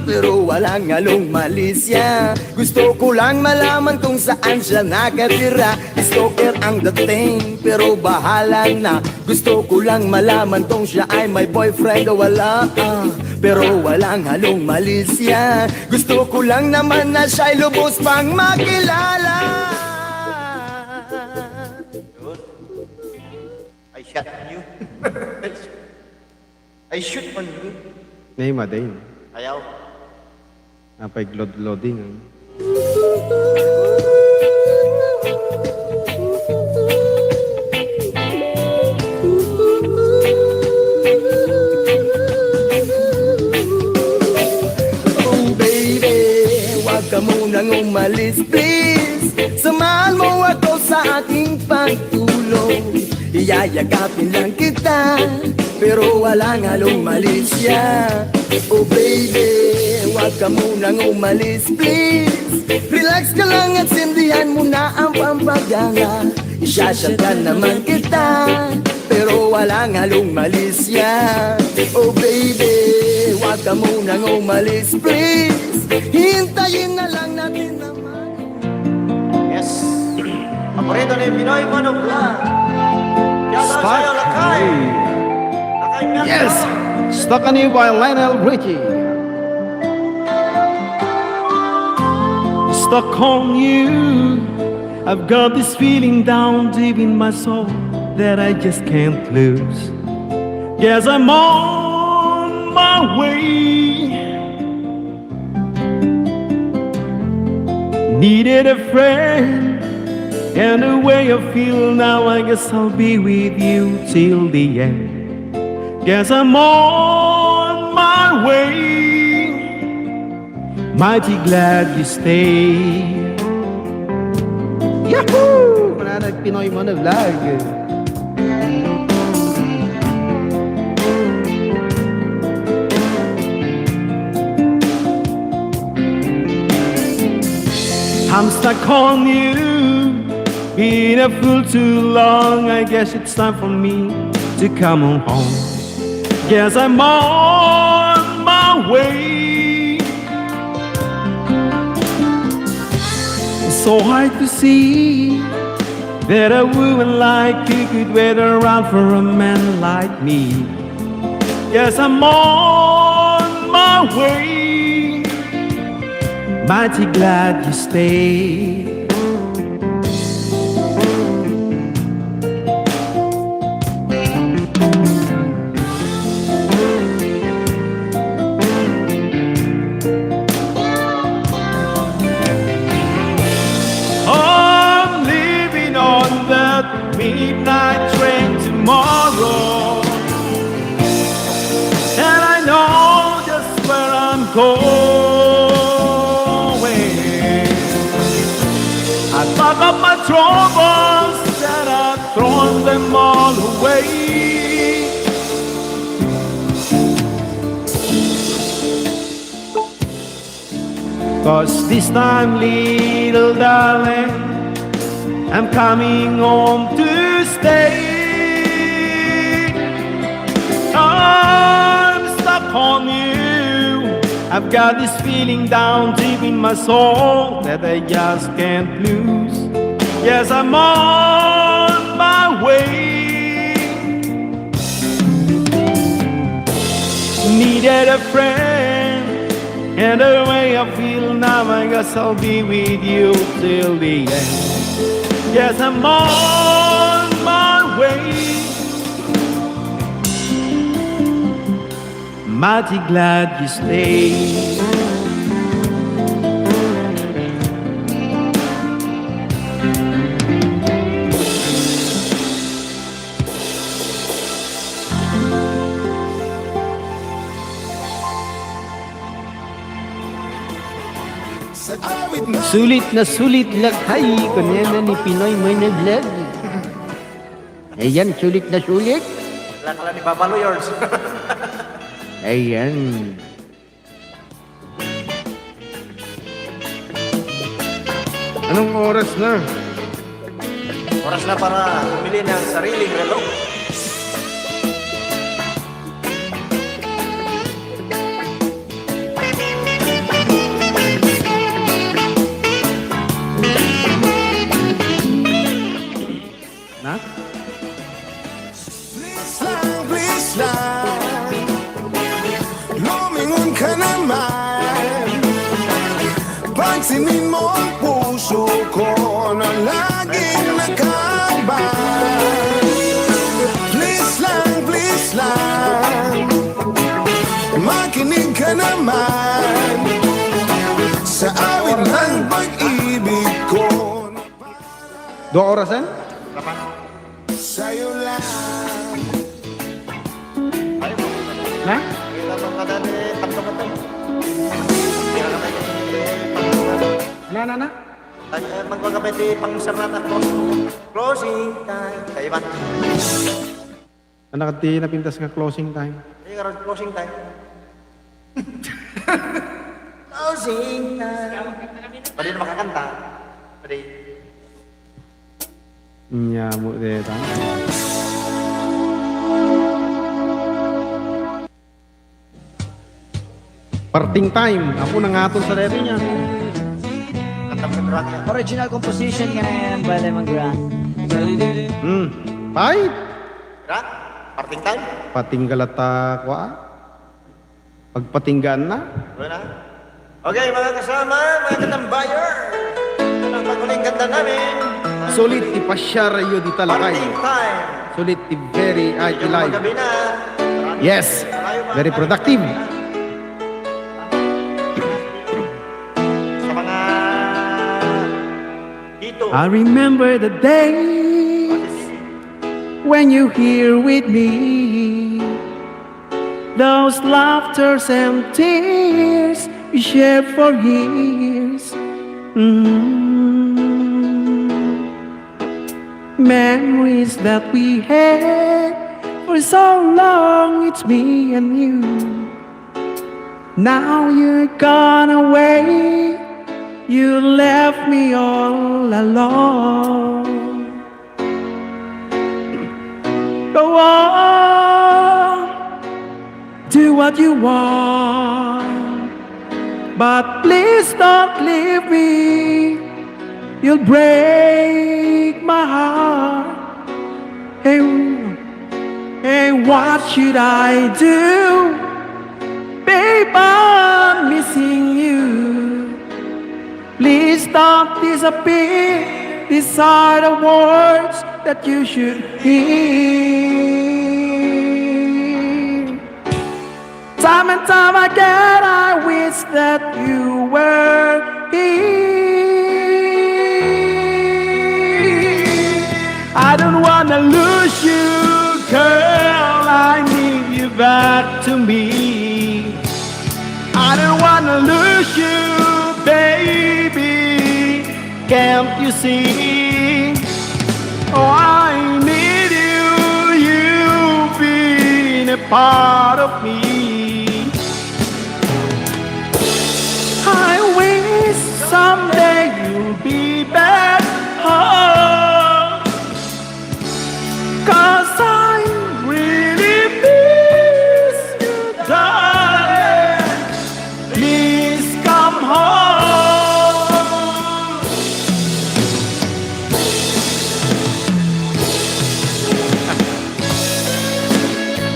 pero walang halong malisya. Gusto ko lang malaman kung saan siya nakatira. Stalker ang dating, pero bahala na. Gusto ko lang malaman kung siya ay may boyfriend o wala. Pero walang halong malisya. Gusto ko lang naman na siya'y lubos pang makilala. I shot on you. I shoot on you. Name din. Ayaw. Napag-loading. Oh baby, huwag ka munang umalis please. Samahan mo ako sa aking pagtulong. Iyayakapin lang kita, pero walang halong malisya. Oh baby, huwag ka munang umalis please. Relax ka lang at sindihan mo na ang pampagana. Isyashot ka naman kita, pero walang halong malisya. Oh baby, huwag ka munang umalis please. Hintayin na lang natin naman. Yes. Paborito ni Pinoy Manobla. Shout out Spot. sa'yo, Lakay. Lakay Miyata. Yes! Stuck on You by Lionel Richie. Stuck on you. I've got this feeling down deep in my soul that I just can't lose. Guess I'm on my way. Needed a friend, and the way I feel now, I guess I'll be with you till the end. Guess I'm on my way. Mighty glad you stayed. Yahoo! Mananag Pinoy mo na vlog. I'm stuck on you. Been a fool too long. I guess it's time for me to come on home. Guess I'm on my way. It's so hard to see that a woman like you could wait around for a man like me. Guess I'm on my way. Mighty glad you stayed. I'm leaving on that midnight train tomorrow, and I know just where I'm going. I pack up my troubles and I've thrown them all away. Cause this time, little darling, I'm coming home to stay. I'm stuck on you. I've got this feeling down deep in my soul that I just can't lose. Yes, I'm on my way. Needed a friend, and the way I feel now, I guess I'll be with you till the end. Yes, I'm on my way. Mighty glad you stayed. sulit lakay. Kunya na ni Pinoy Managlag. Ayan, sulit na sulit. Wala ni Babalo yours. Ayan. Anong oras na? Oras na para bumili ng sariling relo. Na? Please lang, lumingon ka naman. Pansinin mo ang puso ko na laging nakaban. Please lang, makinig ka naman sa awit ng pag-ibig ko. 2 orasan? Sa'yo lang. Na? Kaya naman ka na tatlo ka tayo. Na? Magkakabay di pang-sarat at closing time. Kaya ba? Anak di napintas nga closing time. Kaya karoon closing time. Closing time. Pwede na makakanta. Pwede. Nyamo deta. Parting time. Ako nangaton sa deti niya. Kanta mo rock yan. Original composition nga yan, by Lemon Grant. Bye. Rock? Parting time? Patinggalata kwa. Pagpatinggaan na. Wala na? Okay, mga kasama, mga katambayer. Ito ang paghuling ganda namin. Sulit ipasya rayo di talakay. Parting time. Sulit i very Medyo live. magabi na. Yes. Very productive. Sa mga dito. I remember the days when you here with me. Those laughters and tears we shared for years. Memories that we had for so long, it's me and you. Now you're gone away, you left me all alone. Go on, do what you want, but please don't leave me. You'll break my heart. Hey, what should I do? Babe, I'm missing you. Please don't disappear. These are the words that you should hear. Time and time again, I wish that you were here. I don't wanna lose you, girl. I need you back to me. I don't wanna lose you, baby. Can't you see? Oh, I need you. You've been a part of me. I wish someday you'll be back home, 'cause I really miss you, darling. Please come home.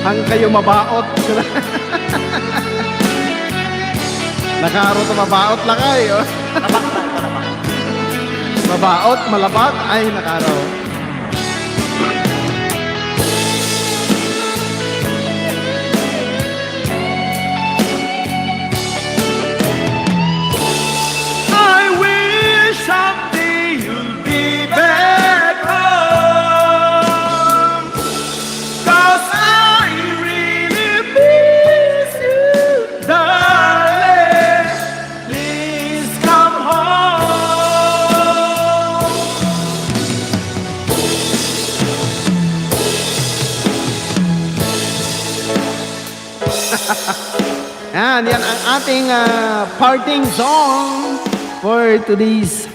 Hang kayo mabaot. Nakaro to mabaot lang kayo. Mabaot, malabat, ay nakaro. I wish someday you'll be back home, 'cause I really miss you, darling. Please come home. Yan ang ating parting song for today's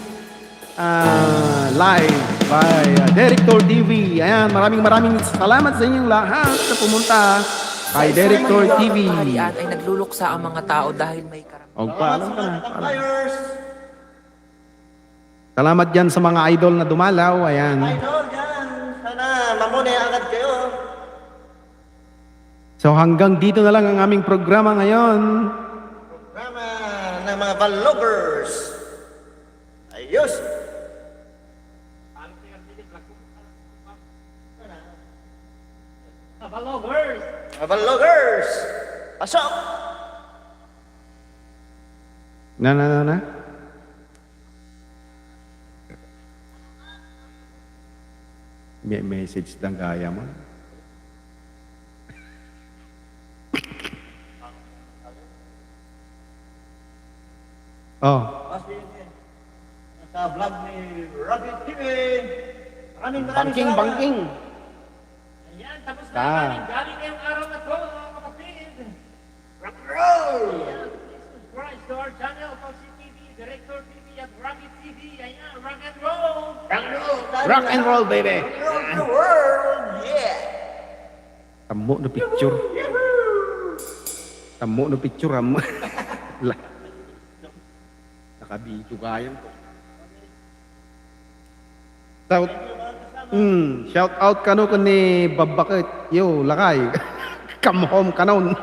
live by Director TV. Ayan, maraming salamat sa inyong lahat na pumunta kay Director TV. Kaharian ay nagluluksa ang mga tao dahil may karapatan. O, paalam ka na. Salamat dyan sa mga idol na dumalaw. Ayan. Idol dyan. Sana mamunay agad kayo. So hanggang dito na lang ang aming programa ngayon. Programa ng mga vloggers. Ayos. Mga vloggers. Pasok. Na. May message lang kaya mo. Oh, Sa vlog ni Rocky TV. Maraming bangking. Ayan, tapos Ah. na namin. Galing ngayong araw na to, mga kapatid. rock and roll. Subscribe to our channel, Foxy TV, Director TV, at Rocky TV. Ayan, rock and roll. Rock and roll, baby. Rock the world. Yeah. Tamo na picture. Tamo na picture am. Nakabito kayan ko. Shout out kano ko ni Babakit. Yo, lakay. Come home kanon.